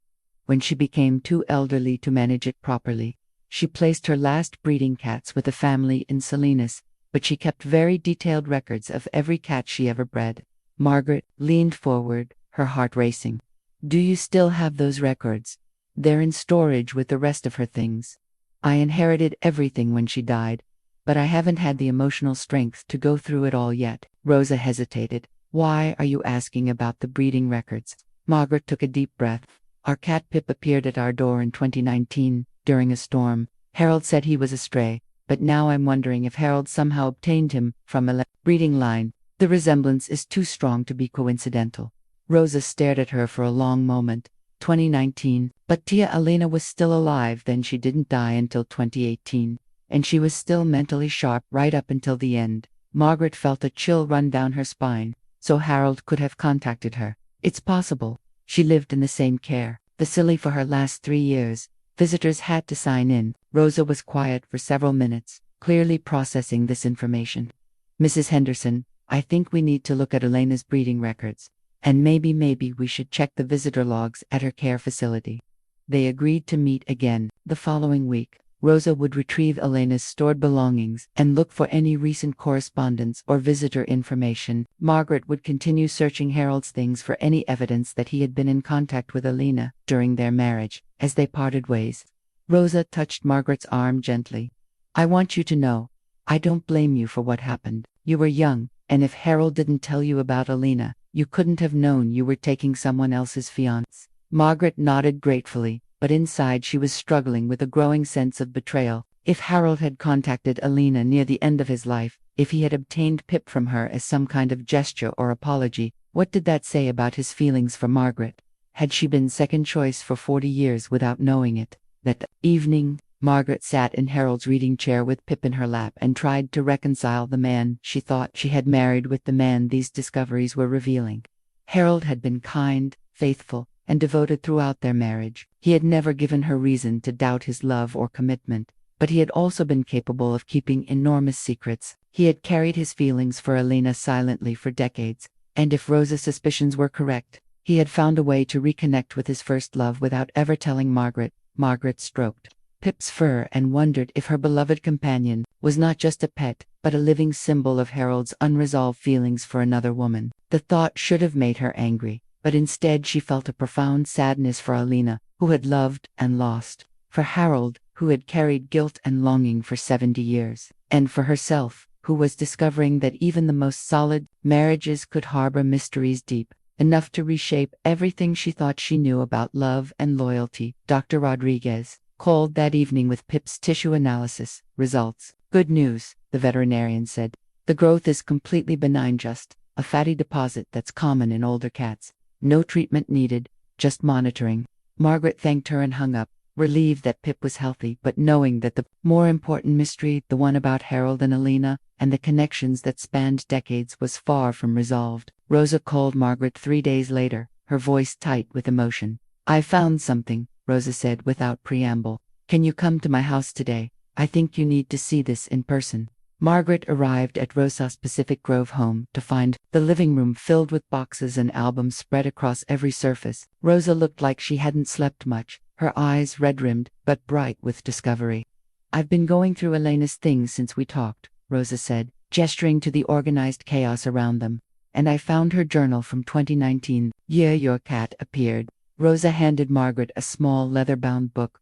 when she became too elderly to manage it properly. She placed her last breeding cats with a family in Salinas, but she kept very detailed records of every cat she ever bred. Margaret leaned forward, her heart racing. Do you still have those records? They're in storage with the rest of her things. I inherited everything when she died, but I haven't had the emotional strength to go through it all yet. Rosa hesitated. Why are you asking about the breeding records? Margaret took a deep breath. Our cat Pip appeared at our door in 2019, during a storm. Harold said he was a stray, but now I'm wondering if Harold somehow obtained him from a breeding line. The resemblance is too strong to be coincidental. Rosa stared at her for a long moment. 2019, but Tia Elena was still alive then. She didn't die until 2018, and she was still mentally sharp right up until the end. Margaret felt a chill run down her spine. So Harold could have contacted her. It's possible. She lived in the same care facility for her last 3 years. Visitors had to sign in. Rosa was quiet for several minutes, clearly processing this information. Mrs. Henderson, I think we need to look at Elena's breeding records. And maybe we should check the visitor logs at her care facility. They agreed to meet again. The following week, Rosa would retrieve Elena's stored belongings and look for any recent correspondence or visitor information. Margaret would continue searching Harold's things for any evidence that he had been in contact with Elena during their marriage. As they parted ways, Rosa touched Margaret's arm gently. I want you to know, I don't blame you for what happened. You were young, and if Harold didn't tell you about Elena, you couldn't have known you were taking someone else's fiancé. Margaret nodded gratefully, but inside she was struggling with a growing sense of betrayal. If Harold had contacted Elena near the end of his life, If he had obtained Pip from her as some kind of gesture or apology, what did that say about his feelings for Margaret? Had she been second choice for 40 years without knowing it? That evening, Margaret sat in Harold's reading chair with Pip in her lap and tried to reconcile the man she thought she had married with the man these discoveries were revealing. Harold had been kind, faithful, and devoted throughout their marriage. He had never given her reason to doubt his love or commitment, but he had also been capable of keeping enormous secrets. He had carried his feelings for Elena silently for decades, and if Rosa's suspicions were correct, he had found a way to reconnect with his first love without ever telling Margaret. Margaret stroked Pip's fur and wondered if her beloved companion was not just a pet, but a living symbol of Harold's unresolved feelings for another woman. The thought should have made her angry, but instead she felt a profound sadness for Elena, who had loved and lost, for Harold, who had carried guilt and longing for 70 years, and for herself, who was discovering that even the most solid marriages could harbor mysteries deep enough to reshape everything she thought she knew about love and loyalty. Dr. Rodriguez called that evening with Pip's tissue analysis results. "Good news," the veterinarian said. "The growth is completely benign, just a fatty deposit that's common in older cats. No treatment needed, just monitoring." Margaret thanked her and hung up, relieved that Pip was healthy, but knowing that the more important mystery, the one about Harold and Elena, and the connections that spanned decades, was far from resolved. Rosa called Margaret 3 days later, her voice tight with emotion. "I found something," Rosa said without preamble. "Can you come to my house today? I think you need to see this in person." Margaret arrived at Rosa's Pacific Grove home to find the living room filled with boxes and albums spread across every surface. Rosa looked like she hadn't slept much, her eyes red-rimmed but bright with discovery. "I've been going through Elena's things since we talked," Rosa said, gesturing to the organized chaos around them. "And I found her journal from 2019. Year your cat appeared." Rosa handed Margaret a small leather-bound book.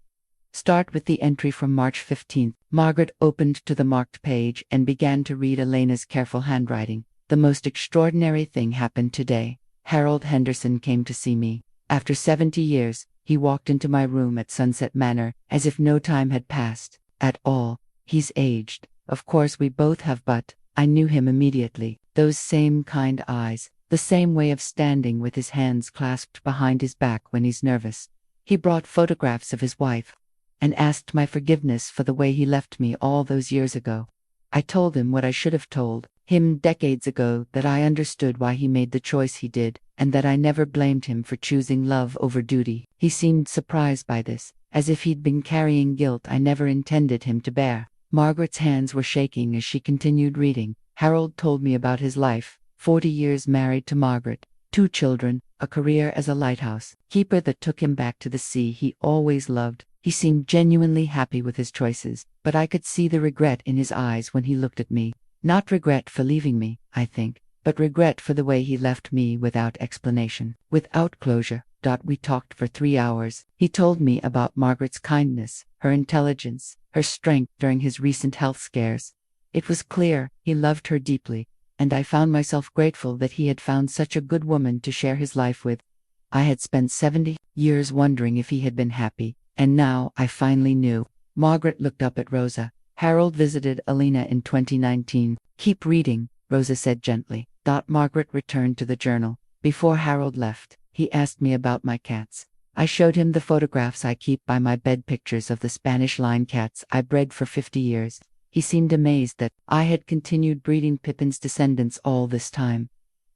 "Start with the entry from March 15th. Margaret opened to the marked page and began to read Elena's careful handwriting. "The most extraordinary thing happened today. Harold Henderson came to see me. After 70 years, he walked into my room at Sunset Manor, as if no time had passed at all. He's aged. Of course we both have, but I knew him immediately. Those same kind eyes, the same way of standing with his hands clasped behind his back when he's nervous. He brought photographs of his wife, and asked my forgiveness for the way he left me all those years ago. I told him what I should have told him decades ago, that I understood why he made the choice he did, and that I never blamed him for choosing love over duty. He seemed surprised by this, as if he'd been carrying guilt I never intended him to bear." Margaret's hands were shaking as she continued reading. "Harold told me about his life, 40 years married to Margaret, 2 children, a career as a lighthouse keeper that took him back to the sea he always loved. He seemed genuinely happy with his choices, but I could see the regret in his eyes when he looked at me. Not regret for leaving me, I think, but regret for the way he left me without explanation, without closure. We talked for 3 hours. He told me about Margaret's kindness, her intelligence, her strength during his recent health scares. It was clear he loved her deeply, and I found myself grateful that he had found such a good woman to share his life with. I had spent 70 years wondering if he had been happy, and now I finally knew." Margaret looked up at Rosa. "Harold visited Elena in 2019. Keep reading," Rosa said gently. Margaret returned to the journal. "Before Harold left, he asked me about my cats. I showed him the photographs I keep by my bed, pictures of the Spanish line cats I bred for 50 years. He seemed amazed that I had continued breeding Pippin's descendants all this time.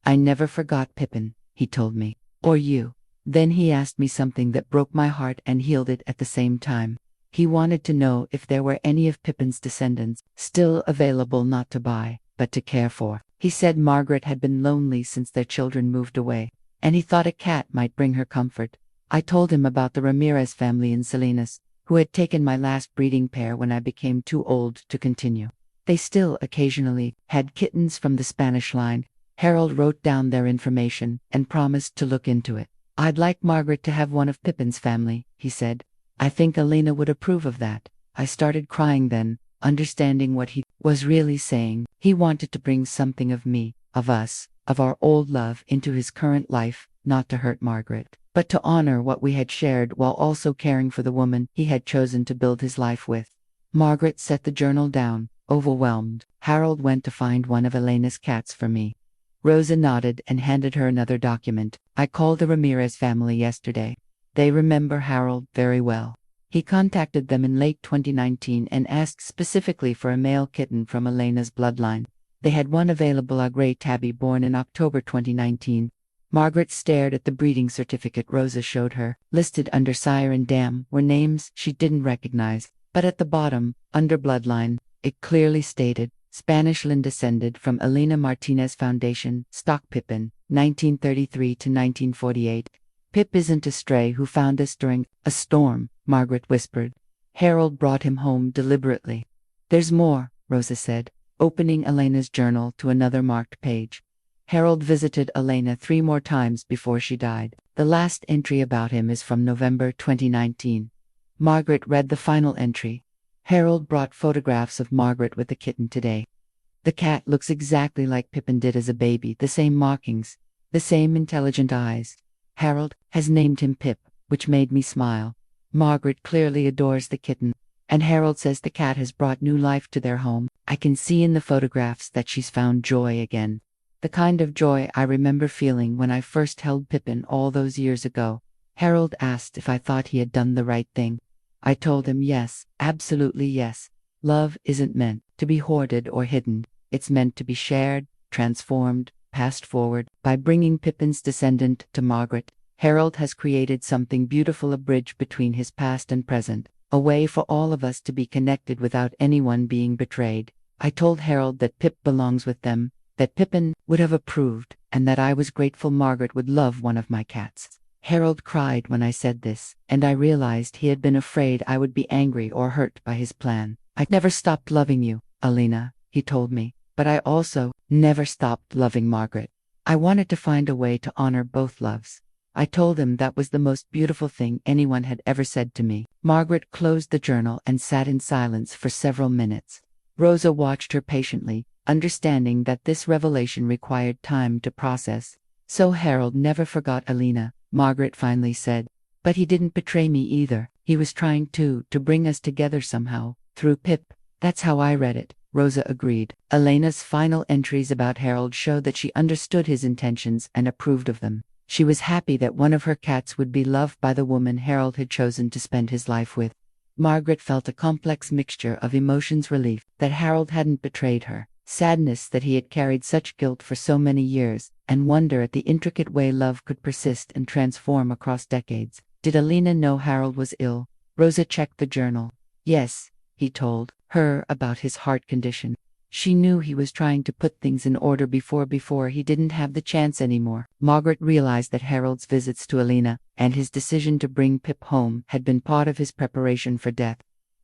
I never forgot Pippin, he told me. Or you. Then he asked me something that broke my heart and healed it at the same time. He wanted to know if there were any of Pippin's descendants still available, not to buy, but to care for. He said Margaret had been lonely since their children moved away, and he thought a cat might bring her comfort. I told him about the Ramirez family in Salinas, who had taken my last breeding pair when I became too old to continue. They still occasionally had kittens from the Spanish line. Harold wrote down their information and promised to look into it. "I'd like Margaret to have one of Pippin's family," he said. "I think Elena would approve of that." I started crying then, understanding what he was really saying. He wanted to bring something of me, of us, of our old love into his current life, not to hurt Margaret, but to honor what we had shared while also caring for the woman he had chosen to build his life with. Margaret set the journal down, overwhelmed. Harold went to find one of Elena's cats for me. Rosa nodded and handed her another document. I called the Ramirez family yesterday. They remember Harold very well. He contacted them in late 2019 and asked specifically for a male kitten from Elena's bloodline. They had one available, a gray tabby born in October 2019. Margaret stared at the breeding certificate Rosa showed her. Listed under sire and dam were names she didn't recognize, but at the bottom, under bloodline, it clearly stated, Spanish-Lin descended from Elena Martinez Foundation, stock Pippin, 1933 to 1948. Pip isn't a stray who found us during a storm, Margaret whispered. Harold brought him home deliberately. There's more, Rosa said, opening Elena's journal to another marked page. Harold visited Elena 3 more times before she died. The last entry about him is from November 2019. Margaret read the final entry. Harold brought photographs of Margaret with the kitten today. The cat looks exactly like Pippin did as a baby, the same markings, the same intelligent eyes. Harold has named him Pip, which made me smile. Margaret clearly adores the kitten, and Harold says the cat has brought new life to their home. I can see in the photographs that she's found joy again. The kind of joy I remember feeling when I first held Pippin all those years ago. Harold asked if I thought he had done the right thing. I told him yes, absolutely yes. Love isn't meant to be hoarded or hidden. It's meant to be shared, transformed, passed forward. By bringing Pippin's descendant to Margaret, Harold has created something beautiful, a bridge between his past and present, a way for all of us to be connected without anyone being betrayed. I told Harold that Pip belongs with them, that Pippin would have approved, and that I was grateful Margaret would love one of my cats. Harold cried when I said this, and I realized he had been afraid I would be angry or hurt by his plan. I never stopped loving you, Elena, he told me, but I also never stopped loving Margaret. I wanted to find a way to honor both loves. I told him that was the most beautiful thing anyone had ever said to me. Margaret closed the journal and sat in silence for several minutes. Rosa watched her patiently, understanding that this revelation required time to process. So Harold never forgot Elena, Margaret finally said. But he didn't betray me either. He was trying to bring us together somehow, through Pip. That's how I read it, Rosa agreed. Elena's final entries about Harold showed that she understood his intentions and approved of them. She was happy that one of her cats would be loved by the woman Harold had chosen to spend his life with. Margaret felt a complex mixture of emotions: relief that Harold hadn't betrayed her, sadness that he had carried such guilt for so many years, and wonder at the intricate way love could persist and transform across decades. Did Elena know Harold was ill? Rosa checked the journal. Yes, he told her about his heart condition. She knew he was trying to put things in order before he didn't have the chance anymore. Margaret realized that Harold's visits to Elena and his decision to bring Pip home had been part of his preparation for death.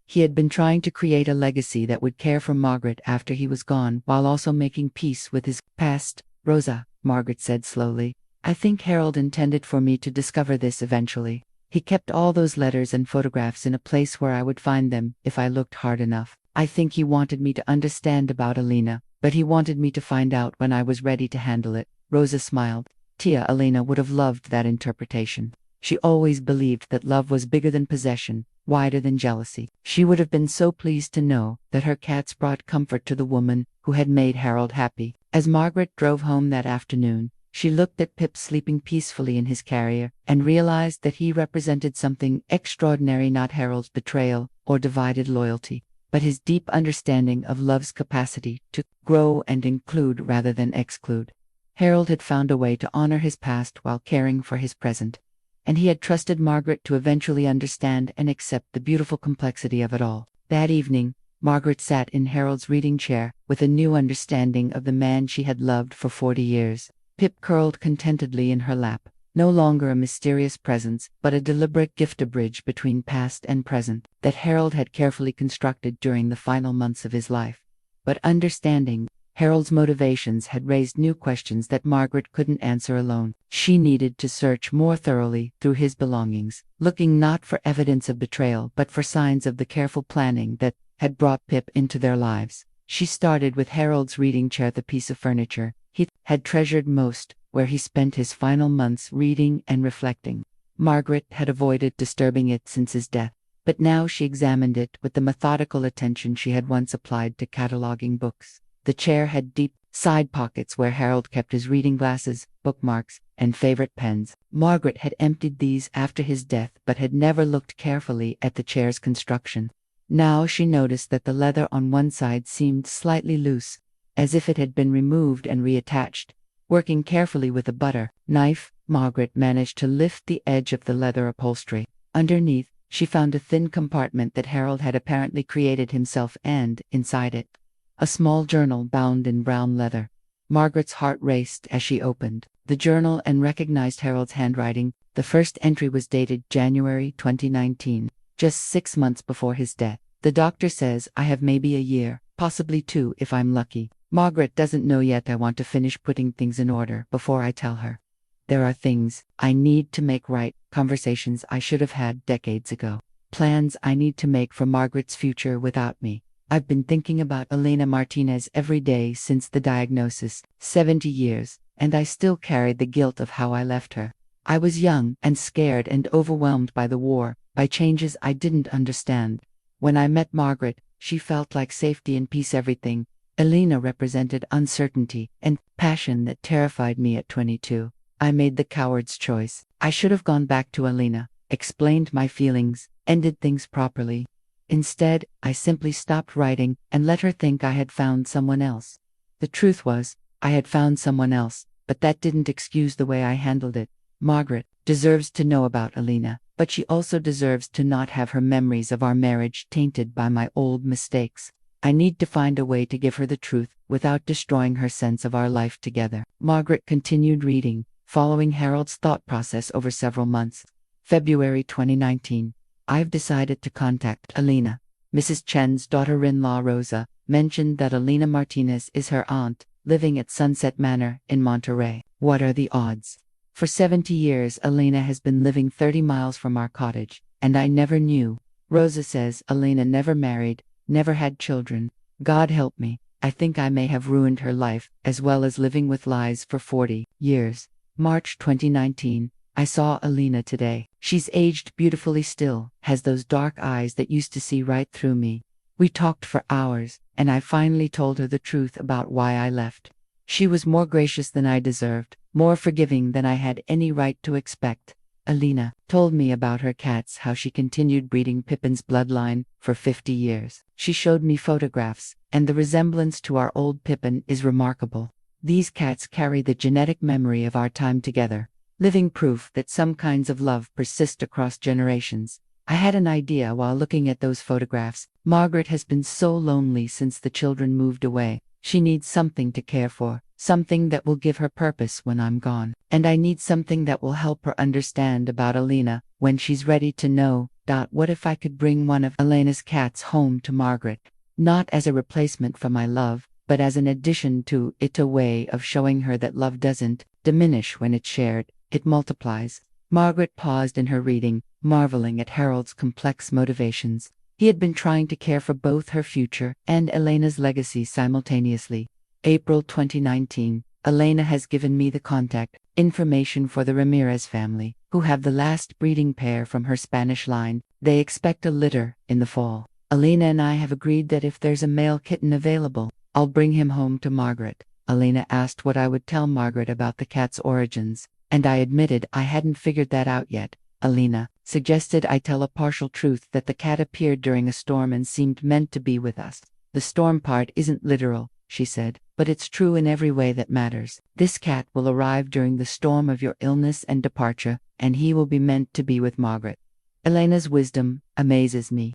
He had been trying to create a legacy that would care for Margaret after he was gone, while also making peace with his past. Rosa, Margaret said slowly, I think Harold intended for me to discover this eventually. He kept all those letters and photographs in a place where I would find them if I looked hard enough. I think he wanted me to understand about Elena, but he wanted me to find out when I was ready to handle it. Rosa smiled. Tia, Elena would have loved that interpretation. She always believed that love was bigger than possession, wider than jealousy. She would have been so pleased to know that her cats brought comfort to the woman who had made Harold happy. As Margaret drove home that afternoon, she looked at Pip sleeping peacefully in his carrier and realized that he represented something extraordinary: not Harold's betrayal or divided loyalty, but his deep understanding of love's capacity to grow and include rather than exclude. Harold had found a way to honor his past while caring for his present, and he had trusted Margaret to eventually understand and accept the beautiful complexity of it all. That evening, Margaret sat in Harold's reading chair with a new understanding of the man she had loved for 40 years. Pip curled contentedly in her lap, no longer a mysterious presence, but a deliberate gift, a bridge between past and present that Harold had carefully constructed during the final months of his life. But understanding Harold's motivations had raised new questions that Margaret couldn't answer alone. She needed to search more thoroughly through his belongings, looking not for evidence of betrayal but for signs of the careful planning that had brought Pip into their lives. She started with Harold's reading chair, the piece of furniture he had treasured most, where he spent his final months reading and reflecting. Margaret had avoided disturbing it since his death, but now she examined it with the methodical attention she had once applied to cataloging books. The chair had deep side pockets where Harold kept his reading glasses, bookmarks, and favorite pens. Margaret had emptied these after his death but had never looked carefully at the chair's construction. Now she noticed that the leather on one side seemed slightly loose, as if it had been removed and reattached. Working carefully with a butter knife, Margaret managed to lift the edge of the leather upholstery. Underneath, she found a thin compartment that Harold had apparently created himself and, inside it, a small journal bound in brown leather. Margaret's heart raced as she opened the journal and recognized Harold's handwriting. The first entry was dated January 2019, just 6 months before his death. The doctor says I have maybe a year, possibly 2 if I'm lucky. Margaret doesn't know yet. I want to finish putting things in order before I tell her. There are things I need to make right, conversations I should have had decades ago, plans I need to make for Margaret's future without me. I've been thinking about Elena Martinez every day since the diagnosis, 70 years, and I still carry the guilt of how I left her. I was young and scared and overwhelmed by the war, by changes I didn't understand. When I met Margaret, she felt like safety and peace, everything. Elena represented uncertainty and passion that terrified me at 22. I made the coward's choice. I should have gone back to Elena, explained my feelings, ended things properly. Instead, I simply stopped writing and let her think I had found someone else. The truth was, I had found someone else, but that didn't excuse the way I handled it. Margaret deserves to know about Elena, but she also deserves to not have her memories of our marriage tainted by my old mistakes. I need to find a way to give her the truth without destroying her sense of our life together. Margaret continued reading, following Harold's thought process over several months. February 2019. I've decided to contact Elena. Mrs. Chen's daughter-in-law Rosa mentioned that Elena Martinez is her aunt, living at Sunset Manor in Monterey. What are the odds? For 70 years Elena has been living 30 miles from our cottage, and I never knew. Rosa says Elena never married, never had children. God help me, I think I may have ruined her life, as well as living with lies for 40 years. March 2019. I saw Elena today. She's aged beautifully still, has those dark eyes that used to see right through me. We talked for hours, and I finally told her the truth about why I left. She was more gracious than I deserved, more forgiving than I had any right to expect. Elena told me about her cats, how she continued breeding Pippin's bloodline for 50 years. She showed me photographs, and the resemblance to our old Pippin is remarkable. These cats carry the genetic memory of our time together, living proof that some kinds of love persist across generations. I had an idea while looking at those photographs. Margaret has been so lonely since the children moved away. She needs something to care for, something that will give her purpose when I'm gone. And I need something that will help her understand about Elena when she's ready to know. What if I could bring one of Elena's cats home to Margaret? Not as a replacement for my love, but as an addition to it, a way of showing her that love doesn't diminish when it's shared, it multiplies. Margaret paused in her reading, marveling at Harold's complex motivations. He had been trying to care for both her future and Elena's legacy simultaneously. April 2019. Elena has given me the contact information for the Ramirez family, who have the last breeding pair from her Spanish line. They expect a litter in the fall. Elena and I have agreed that if there's a male kitten available, I'll bring him home to Margaret. Elena asked what I would tell Margaret about the cat's origins, and I admitted I hadn't figured that out yet. Elena suggested I tell a partial truth, that the cat appeared during a storm and seemed meant to be with us. The storm part isn't literal, she said, but it's true in every way that matters. This cat will arrive during the storm of your illness and departure, and he will be meant to be with Margaret. Elena's wisdom amazes me.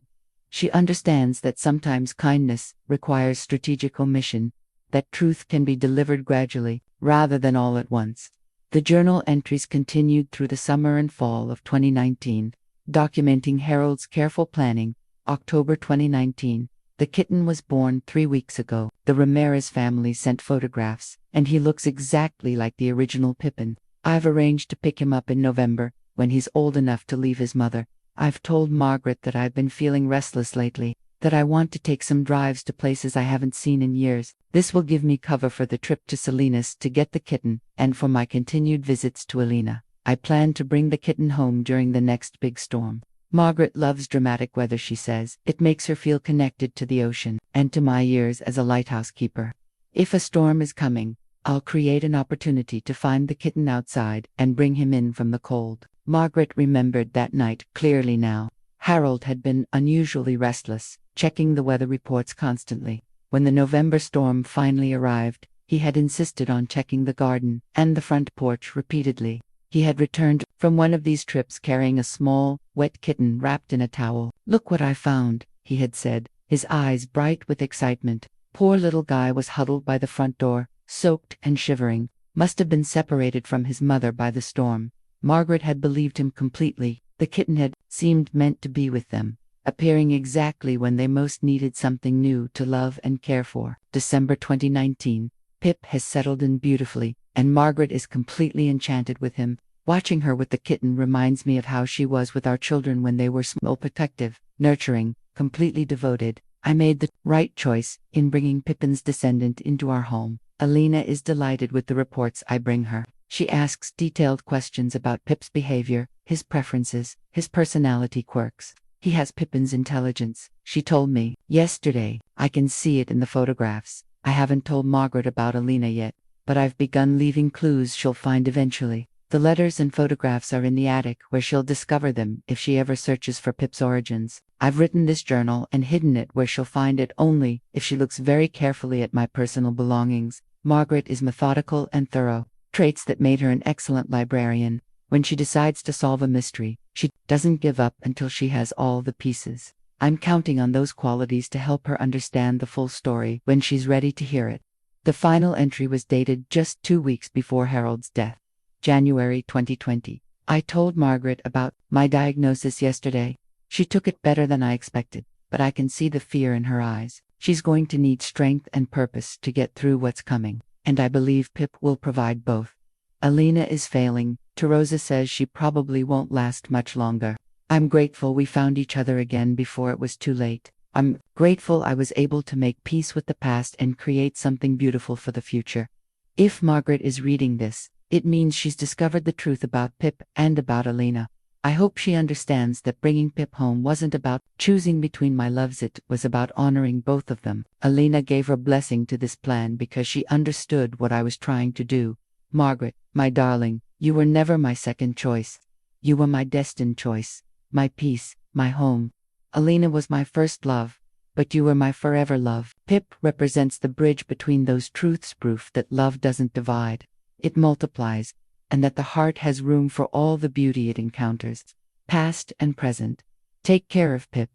She understands that sometimes kindness requires strategic omission, that truth can be delivered gradually, rather than all at once. The journal entries continued through the summer and fall of 2019, documenting Harold's careful planning. October 2019. The kitten was born 3 weeks ago. The Ramirez family sent photographs, and he looks exactly like the original Pippin. I've arranged to pick him up in November, when he's old enough to leave his mother. I've told Margaret that I've been feeling restless lately, that I want to take some drives to places I haven't seen in years. This will give me cover for the trip to Salinas to get the kitten, and for my continued visits to Elena. I plan to bring the kitten home during the next big storm. Margaret loves dramatic weather, she says. It makes her feel connected to the ocean and to my years as a lighthouse keeper. If a storm is coming, I'll create an opportunity to find the kitten outside and bring him in from the cold. Margaret remembered that night clearly now. Harold had been unusually restless, checking the weather reports constantly. When the November storm finally arrived, he had insisted on checking the garden and the front porch repeatedly. He had returned from one of these trips carrying a small, wet kitten wrapped in a towel. "Look what I found," he had said, his eyes bright with excitement. Poor little Guy was huddled by the front door, soaked and shivering, must have been separated from his mother by the storm. Margaret had believed him completely. The kitten had seemed meant to be with them, appearing exactly when they most needed something new to love and care for. December 2019. Pip has settled in beautifully, and Margaret is completely enchanted with him. Watching her with the kitten reminds me of how she was with our children when they were small, protective, nurturing, completely devoted. I made the right choice in bringing Pippin's descendant into our home. Alina is delighted with the reports I bring her. She asks detailed questions about Pip's behavior, his preferences, his personality quirks. He has Pippin's intelligence, she told me yesterday. I can see it in the photographs. I haven't told Margaret about Alina yet, but I've begun leaving clues she'll find eventually. The letters and photographs are in the attic where she'll discover them if she ever searches for Pip's origins. I've written this journal and hidden it where she'll find it only if she looks very carefully at my personal belongings. Margaret is methodical and thorough, traits that made her an excellent librarian. When she decides to solve a mystery, she doesn't give up until she has all the pieces. I'm counting on those qualities to help her understand the full story when she's ready to hear it. The final entry was dated just 2 weeks before Harold's death. January 2020. I told Margaret about my diagnosis yesterday. She took it better than I expected, but I can see the fear in her eyes. She's going to need strength and purpose to get through what's coming, and I believe Pip will provide both. Alina is failing. Rosa says she probably won't last much longer. I'm grateful we found each other again before it was too late. I'm grateful I was able to make peace with the past and create something beautiful for the future. If Margaret is reading this, it means she's discovered the truth about Pip and about Alina. I hope she understands that bringing Pip home wasn't about choosing between my loves, it was about honoring both of them. Alina gave her blessing to this plan because she understood what I was trying to do. Margaret, my darling, you were never my second choice. You were my destined choice, my peace, my home. Alina was my first love, but you were my forever love. Pip represents the bridge between those truths, proof that love doesn't divide. It multiplies, and that the heart has room for all the beauty it encounters, past and present. Take care of Pip,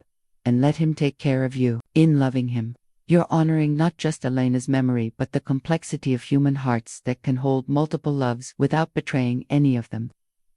and let him take care of you. In loving him, you're honoring not just Elena's memory but the complexity of human hearts that can hold multiple loves without betraying any of them.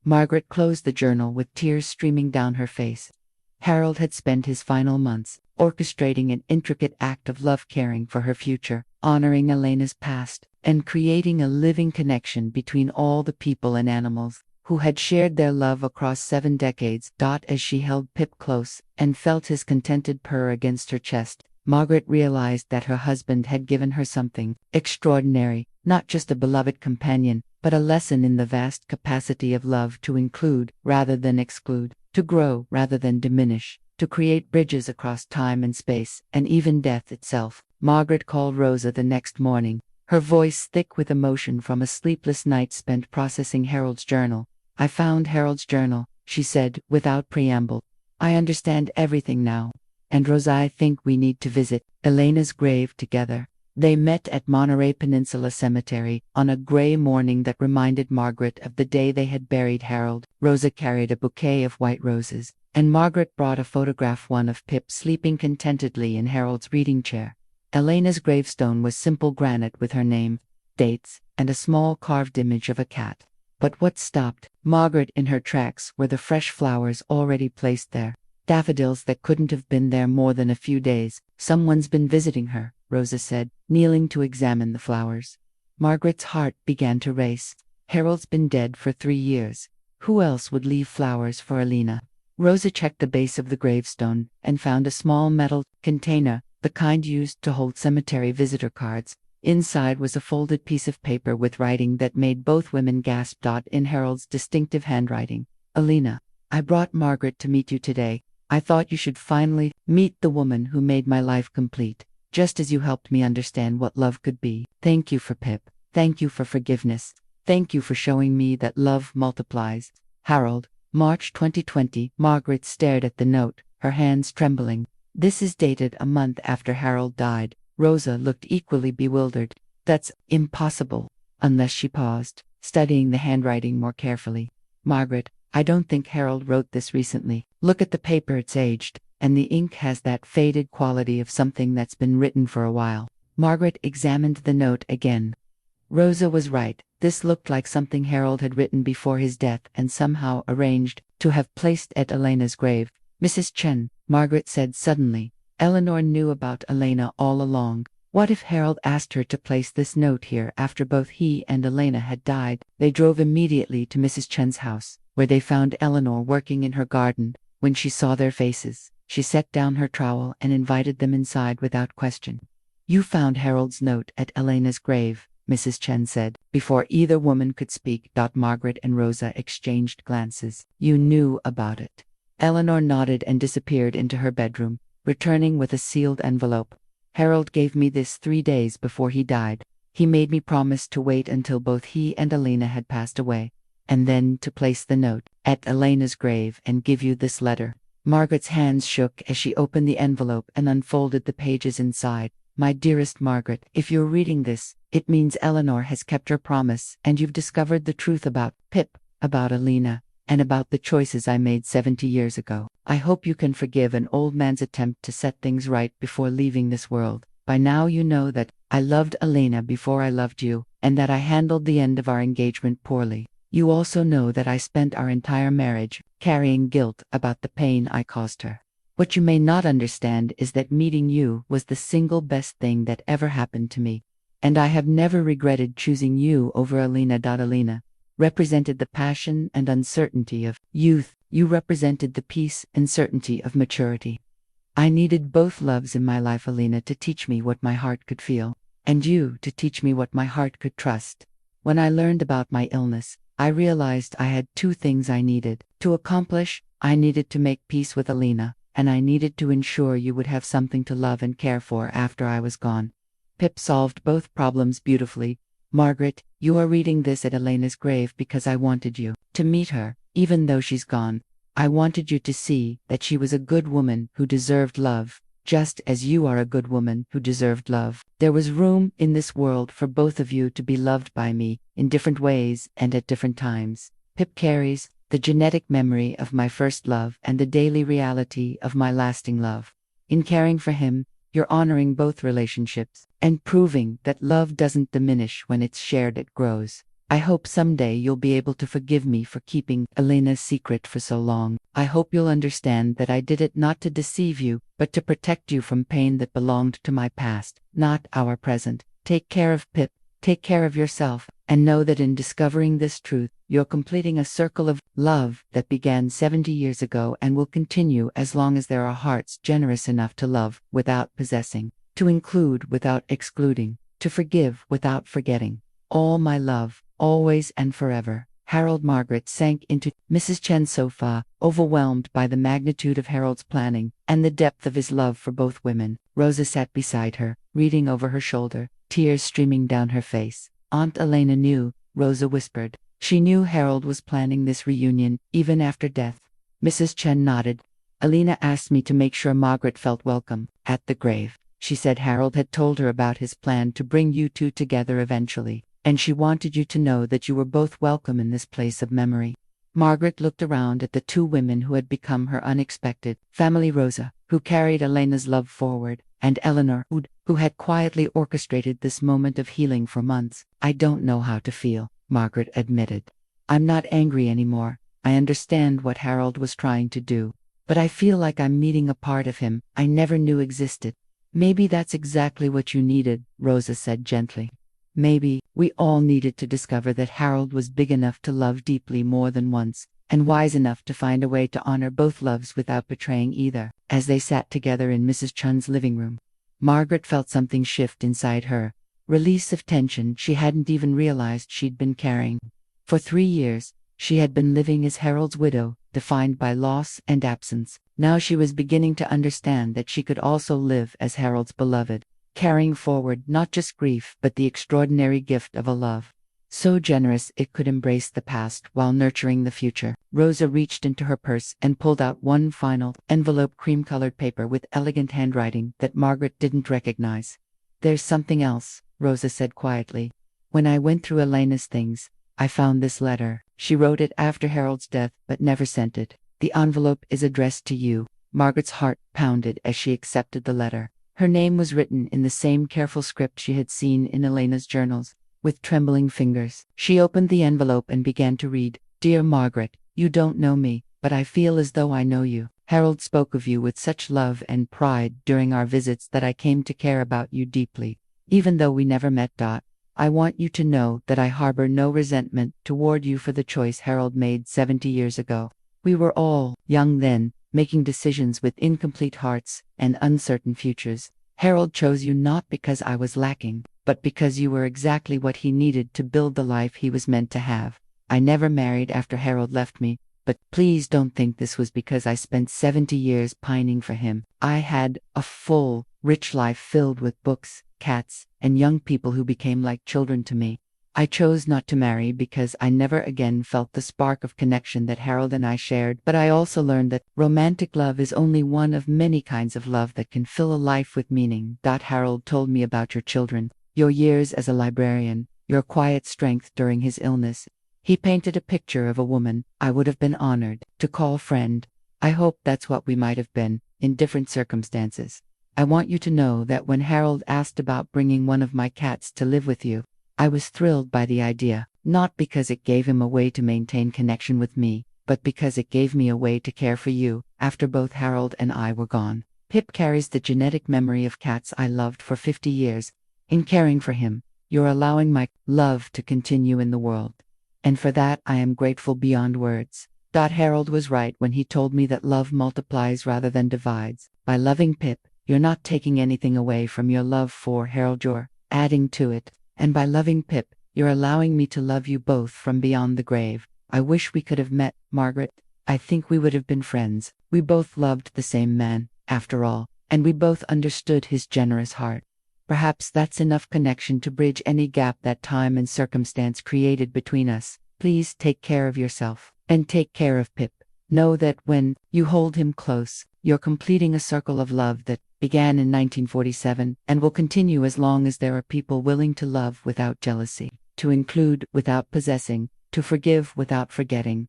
Margaret closed the journal with tears streaming down her face. Harold had spent his final months orchestrating an intricate act of love, caring for her future, honoring Elena's past, and creating a living connection between all the people and animals who had shared their love across 7 decades. As she held Pip close and felt his contented purr against her chest, Margaret realized that her husband had given her something extraordinary, not just a beloved companion, but a lesson in the vast capacity of love to include rather than exclude, to grow rather than diminish, to create bridges across time and space, and even death itself. Margaret called Rosa the next morning, her voice thick with emotion from a sleepless night spent processing Harold's journal. I found Harold's journal, she said, without preamble. I understand everything now. And Rosa, I think we need to visit Elena's grave together. They met at Monterey Peninsula Cemetery on a gray morning that reminded Margaret of the day they had buried Harold. Rosa carried a bouquet of white roses, and Margaret brought a photograph, one of Pip sleeping contentedly in Harold's reading chair. Elena's gravestone was simple granite with her name, dates, and a small carved image of a cat. But what stopped Margaret in her tracks were the fresh flowers already placed there. Daffodils that couldn't have been there more than a few days. Someone's been visiting her, Rosa said, kneeling to examine the flowers. Margaret's heart began to race. Harold's been dead for 3 years. Who else would leave flowers for Alina? Rosa checked the base of the gravestone and found a small metal container, the kind used to hold cemetery visitor cards. Inside was a folded piece of paper with writing that made both women gasp. In Harold's distinctive handwriting. Alina, I brought Margaret to meet you today. I thought you should finally meet the woman who made my life complete, just as you helped me understand what love could be. Thank you for Pip. Thank you for forgiveness. Thank you for showing me that love multiplies. Harold, March 2020. Margaret stared at the note, her hands trembling. This is dated a month after Harold died. Rosa looked equally bewildered. That's impossible. Unless she paused, studying the handwriting more carefully. Margaret, I don't think Harold wrote this recently. Look at the paper, it's aged, and the ink has that faded quality of something that's been written for a while. Margaret examined the note again. Rosa was right. This looked like something Harold had written before his death and somehow arranged to have placed at Elena's grave. Mrs. Chen, Margaret said suddenly. Eleanor knew about Elena all along. What if Harold asked her to place this note here after both he and Elena had died? They drove immediately to Mrs. Chen's house, where they found Eleanor working in her garden. When she saw their faces, she set down her trowel and invited them inside without question. You found Harold's note at Elena's grave, Mrs. Chen said. Before either woman could speak, Margaret and Rosa exchanged glances. You knew about it. Eleanor nodded and disappeared into her bedroom, returning with a sealed envelope. Harold gave me this 3 days before he died. He made me promise to wait until both he and Elena had passed away, and then to place the note at Elena's grave and give you this letter. Margaret's hands shook as she opened the envelope and unfolded the pages inside. My dearest Margaret, if you're reading this, it means Eleanor has kept her promise and you've discovered the truth about Pip, about Elena, and about the choices I made 70 years ago. I hope you can forgive an old man's attempt to set things right before leaving this world. By now you know that I loved Elena before I loved you, and that I handled the end of our engagement poorly. You also know that I spent our entire marriage carrying guilt about the pain I caused her. What you may not understand is that meeting you was the single best thing that ever happened to me, and I have never regretted choosing you over Elena. Elena represented the passion and uncertainty of youth. You represented the peace and certainty of maturity. I needed both loves in my life, Elena to teach me what my heart could feel, and you to teach me what my heart could trust. When I learned about my illness, I realized I had 2 things I needed to accomplish. I needed to make peace with Elena, and I needed to ensure you would have something to love and care for after I was gone. Pip solved both problems beautifully. Margaret, you are reading this at Elena's grave because I wanted you to meet her, even though she's gone. I wanted you to see that she was a good woman who deserved love, just as you are a good woman who deserved love. There was room in this world for both of you to be loved by me, in different ways and at different times. Pip carries the genetic memory of my first love and the daily reality of my lasting love. In caring for him, you're honoring both relationships and proving that love doesn't diminish when it's shared, it grows. I hope someday you'll be able to forgive me for keeping Elena's secret for so long. I hope you'll understand that I did it not to deceive you, but to protect you from pain that belonged to my past, not our present. Take care of Pip, take care of yourself, and know that in discovering this truth, you're completing a circle of love that began 70 years ago and will continue as long as there are hearts generous enough to love without possessing, to include without excluding, to forgive without forgetting. All my love, always and forever. Harold. Margaret sank into Mrs. Chen's sofa, overwhelmed by the magnitude of Harold's planning and the depth of his love for both women. Rosa sat beside her, reading over her shoulder, tears streaming down her face. Aunt Elena knew, Rosa whispered. She knew Harold was planning this reunion, even after death. Mrs. Chen nodded. Elena asked me to make sure Margaret felt welcome at the grave. She said Harold had told her about his plan to bring you 2 together eventually, and she wanted you to know that you were both welcome in this place of memory. Margaret looked around at the 2 women who had become her unexpected family: Rosa, who carried Elena's love forward, and Eleanor, who had quietly orchestrated this moment of healing for months. I don't know how to feel, Margaret admitted. I'm not angry anymore. I understand what Harold was trying to do, but I feel like I'm meeting a part of him I never knew existed. Maybe that's exactly what you needed, Rosa said gently. Maybe we all needed to discover that Harold was big enough to love deeply more than once, and wise enough to find a way to honor both loves without betraying either. As they sat together in Mrs. Chen's living room, Margaret felt something shift inside her, release of tension she hadn't even realized she'd been carrying. For 3 years, She had been living as Harold's widow, defined by loss and absence. Now she was beginning to understand that she could also live as Harold's beloved, carrying forward not just grief but the extraordinary gift of a love so generous it could embrace the past while nurturing the future. Rosa reached into her purse and pulled out one final envelope, cream-colored paper with elegant handwriting that Margaret didn't recognize. "There's something else," Rosa said quietly. "When I went through Elena's things, I found this letter. She wrote it after Harold's death but never sent it. The envelope is addressed to you." Margaret's heart pounded as she accepted the letter. Her name was written in the same careful script she had seen in Elena's journals. With trembling fingers, she opened the envelope and began to read. "Dear Margaret, you don't know me, but I feel as though I know you. Harold spoke of you with such love and pride during our visits that I came to care about you deeply, even though we never met. I want you to know that I harbor no resentment toward you for the choice Harold made 70 years ago. We were all young then, making decisions with incomplete hearts and uncertain futures. Harold chose you not because I was lacking, but because you were exactly what he needed to build the life he was meant to have. I never married after Harold left me, but please don't think this was because I spent 70 years pining for him. I had a full, rich life filled with books, cats, and young people who became like children to me. I chose not to marry because I never again felt the spark of connection that Harold and I shared, but I also learned that romantic love is only one of many kinds of love that can fill a life with meaning. Harold told me about your children, your years as a librarian, your quiet strength during his illness. He painted a picture of a woman I would have been honored to call friend. I hope that's what we might have been, in different circumstances. I want you to know that when Harold asked about bringing one of my cats to live with you, I was thrilled by the idea, not because it gave him a way to maintain connection with me, but because it gave me a way to care for you, after both Harold and I were gone. Pip carries the genetic memory of cats I loved for 50 years. In caring for him, you're allowing my love to continue in the world. And for that I am grateful beyond words. Harold was right when he told me that love multiplies rather than divides. By loving Pip, you're not taking anything away from your love for Harold, you're adding to it. And by loving Pip, you're allowing me to love you both from beyond the grave. I wish we could have met, Margaret. I think we would have been friends. We both loved the same man, after all, and we both understood his generous heart. Perhaps that's enough connection to bridge any gap that time and circumstance created between us. Please take care of yourself, and take care of Pip. Know that when you hold him close, you're completing a circle of love that began in 1947 and will continue as long as there are people willing to love without jealousy, to include without possessing, to forgive without forgetting.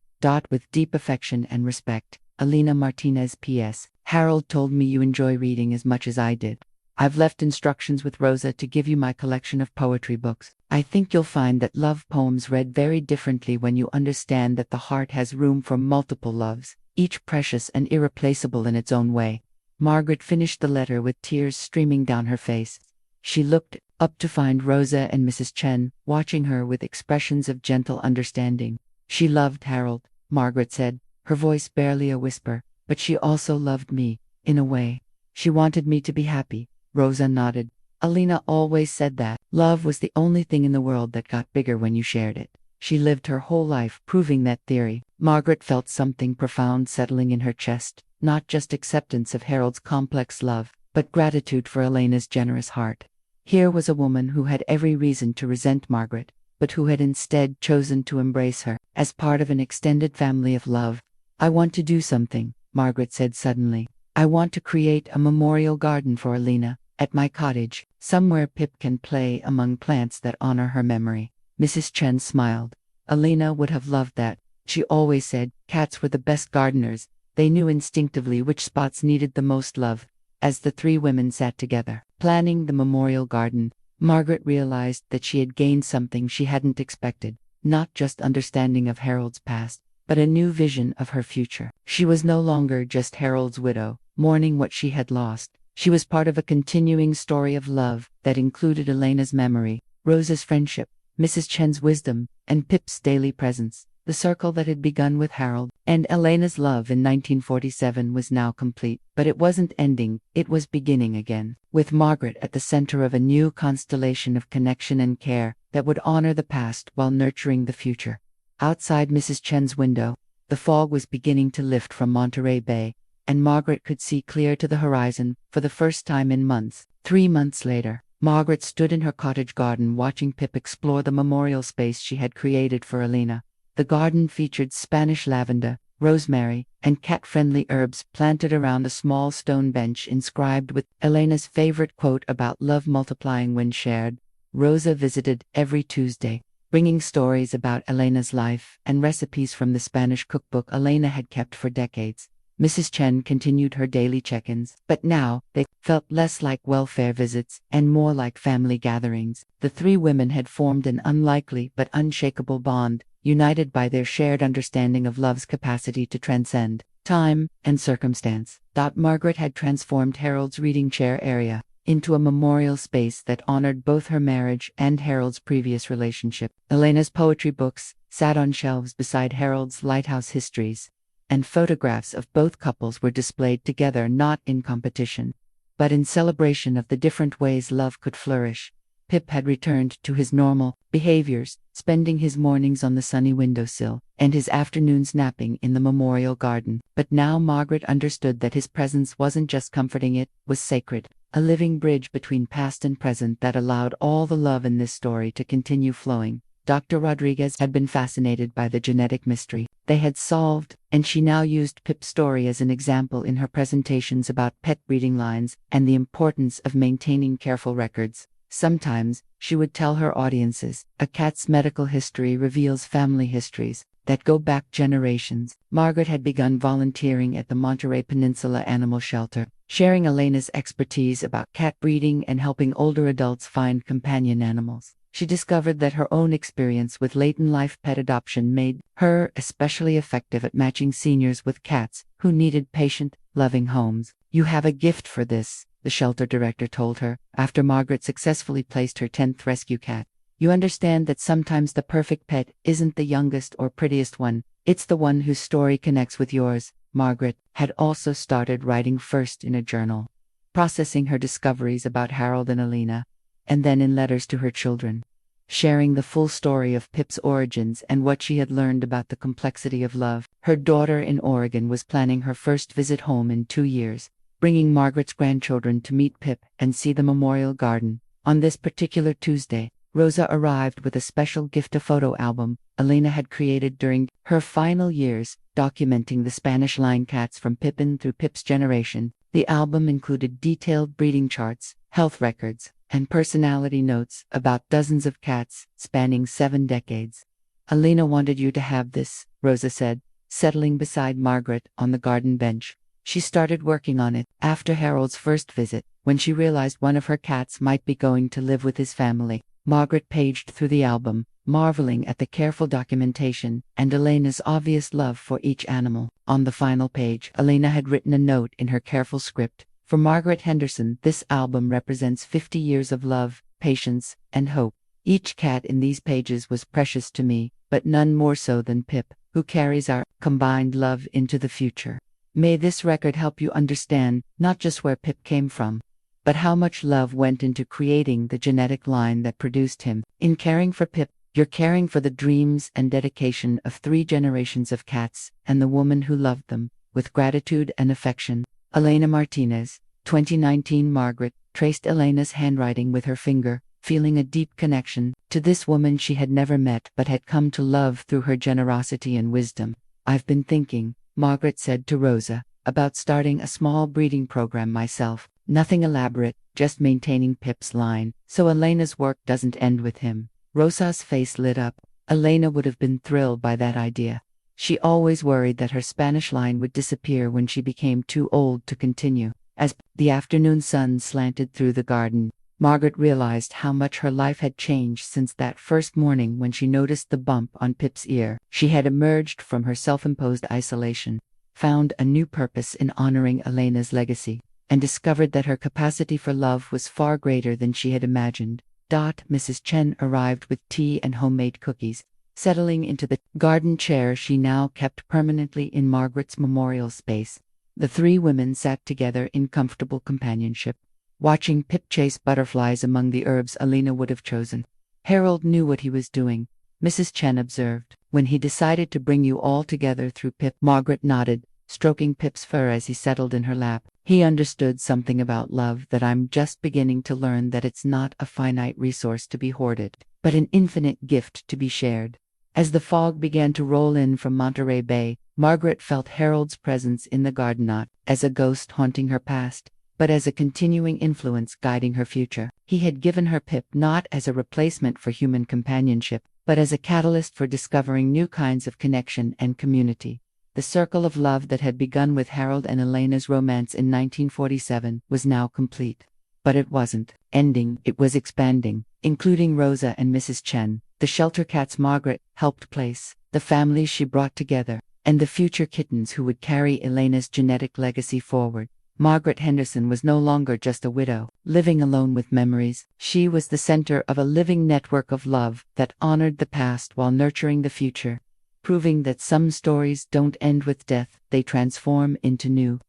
With deep affection and respect, Alina Martinez. P.S. Harold told me you enjoy reading as much as I did. I've left instructions with Rosa to give you my collection of poetry books. I think you'll find that love poems read very differently when you understand that the heart has room for multiple loves, each precious and irreplaceable in its own way. Margaret finished the letter with tears streaming down her face. She looked up to find Rosa and Mrs. Chen watching her with expressions of gentle understanding. She loved Harold, Margaret said, her voice barely a whisper, but she also loved me, in a way. She wanted me to be happy. Rosa nodded. Alina always said that love was the only thing in the world that got bigger when you shared it. She lived her whole life proving that theory. Margaret felt something profound settling in her chest, not just acceptance of Harold's complex love, but gratitude for Elena's generous heart. Here was a woman who had every reason to resent Margaret, but who had instead chosen to embrace her as part of an extended family of love. "I want to do something," Margaret said suddenly. "I want to create a memorial garden for Alina, at my cottage, somewhere Pip can play among plants that honor her memory." Mrs. Chen smiled. Alina would have loved that. She always said cats were the best gardeners. They knew instinctively which spots needed the most love. As the three women sat together, planning the memorial garden, Margaret realized that she had gained something she hadn't expected, not just understanding of Harold's past, but a new vision of her future. She was no longer just Harold's widow, mourning what she had lost. She was part of a continuing story of love that included Elena's memory, Rosa's friendship, Mrs. Chen's wisdom, and Pip's daily presence. The circle that had begun with Harold and Elena's love in 1947 was now complete, but it wasn't ending, it was beginning again, with Margaret at the center of a new constellation of connection and care that would honor the past while nurturing the future. Outside Mrs. Chen's window, the fog was beginning to lift from Monterey Bay, and Margaret could see clear to the horizon for the first time in months. 3 months later, Margaret stood in her cottage garden watching Pip explore the memorial space she had created for Elena. The garden featured Spanish lavender, rosemary, and cat-friendly herbs planted around a small stone bench inscribed with Elena's favorite quote about love multiplying when shared. Rosa visited every Tuesday, bringing stories about Elena's life and recipes from the Spanish cookbook Elena had kept for decades. Mrs. Chen continued her daily check-ins, but now they felt less like welfare visits and more like family gatherings. The three women had formed an unlikely but unshakable bond, united by their shared understanding of love's capacity to transcend time and circumstance. Margaret had transformed Harold's reading chair area into a memorial space that honored both her marriage and Harold's previous relationship. Elena's poetry books sat on shelves beside Harold's lighthouse histories, and photographs of both couples were displayed together, not in competition, but in celebration of the different ways love could flourish. Pip had returned to his normal behaviors, spending his mornings on the sunny windowsill and his afternoons napping in the memorial garden. But now Margaret understood that his presence wasn't just comforting, it was sacred, a living bridge between past and present that allowed all the love in this story to continue flowing. Dr. Rodriguez had been fascinated by the genetic mystery they had solved, and she now used Pip's story as an example in her presentations about pet breeding lines and the importance of maintaining careful records. Sometimes, she would tell her audiences, a cat's medical history reveals family histories that go back generations. Margaret had begun volunteering at the Monterey Peninsula Animal Shelter, sharing Elena's expertise about cat breeding and helping older adults find companion animals. She discovered that her own experience with late-in-life pet adoption made her especially effective at matching seniors with cats who needed patient, loving homes. "You have a gift for this," the shelter director told her, after Margaret successfully placed her 10th rescue cat. "You understand that sometimes the perfect pet isn't the youngest or prettiest one, it's the one whose story connects with yours." Margaret had also started writing first in a journal, processing her discoveries about Harold and Elena, and then in letters to her children, sharing the full story of Pip's origins and what she had learned about the complexity of love. Her daughter in Oregon was planning her first visit home in 2 years, bringing Margaret's grandchildren to meet Pip and see the memorial garden. On this particular Tuesday, Rosa arrived with a special gift, a photo album Elena had created during her final years, documenting the Spanish line cats from Pippin through Pip's generation. The album included detailed breeding charts, health records, and personality notes about dozens of cats spanning 7 decades. "Elena wanted you to have this," Rosa said, settling beside Margaret on the garden bench. She started working on it after Harold's first visit, when she realized one of her cats might be going to live with his family. Margaret paged through the album, marveling at the careful documentation and Elena's obvious love for each animal. On the final page, Elena had written a note in her careful script. "For Margaret Henderson, this album represents 50 years of love, patience, and hope. Each cat in these pages was precious to me, but none more so than Pip, who carries our combined love into the future. May this record help you understand not just where Pip came from, but how much love went into creating the genetic line that produced him. In caring for Pip, you're caring for the dreams and dedication of 3 generations of cats and the woman who loved them. With gratitude and affection, Elena Martinez." 2019. Margaret traced Elena's handwriting with her finger, feeling a deep connection to this woman she had never met but had come to love through her generosity and wisdom. "I've been thinking," Margaret said to Rosa, "about starting a small breeding program myself. Nothing elaborate, just maintaining Pip's line, so Elena's work doesn't end with him." Rosa's face lit up. Elena would have been thrilled by that idea. She always worried that her Spanish line would disappear when she became too old to continue. As the afternoon sun slanted through the garden, Margaret realized how much her life had changed since that first morning when she noticed the bump on Pip's ear. She had emerged from her self-imposed isolation, found a new purpose in honoring Elena's legacy, and discovered that her capacity for love was far greater than she had imagined. Mrs. Chen arrived with tea and homemade cookies, settling into the garden chair she now kept permanently in Margaret's memorial space. The 3 women sat together in comfortable companionship, watching Pip chase butterflies among the herbs Elena would have chosen. "Harold knew what he was doing," Mrs. Chen observed. when he decided to bring you all together through Pip. Margaret nodded, stroking Pip's fur as he settled in her lap. He understood something about love that I'm just beginning to learn, that it's not a finite resource to be hoarded, but an infinite gift to be shared. As the fog began to roll in from Monterey Bay, Margaret felt Harold's presence in the garden, not as a ghost haunting her past, but as a continuing influence guiding her future. He had given her Pip not as a replacement for human companionship, but as a catalyst for discovering new kinds of connection and community. The circle of love that had begun with Harold and Elena's romance in 1947 was now complete. But it wasn't ending, it was expanding, including Rosa and Mrs. Chen, the shelter cats Margaret helped place, the families she brought together, and the future kittens who would carry Elena's genetic legacy forward. Margaret Henderson was no longer just a widow, living alone with memories. She was the center of a living network of love that honored the past while nurturing the future, proving that some stories don't end with death, they transform into new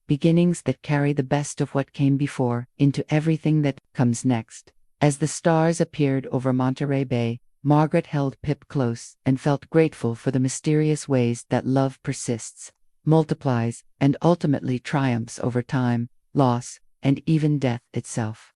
beginnings that carry the best of what came before into everything that comes next. As the stars appeared over Monterey Bay, Margaret held Pip close and felt grateful for the mysterious ways that love persists, multiplies, and ultimately triumphs over time, loss, and even death itself.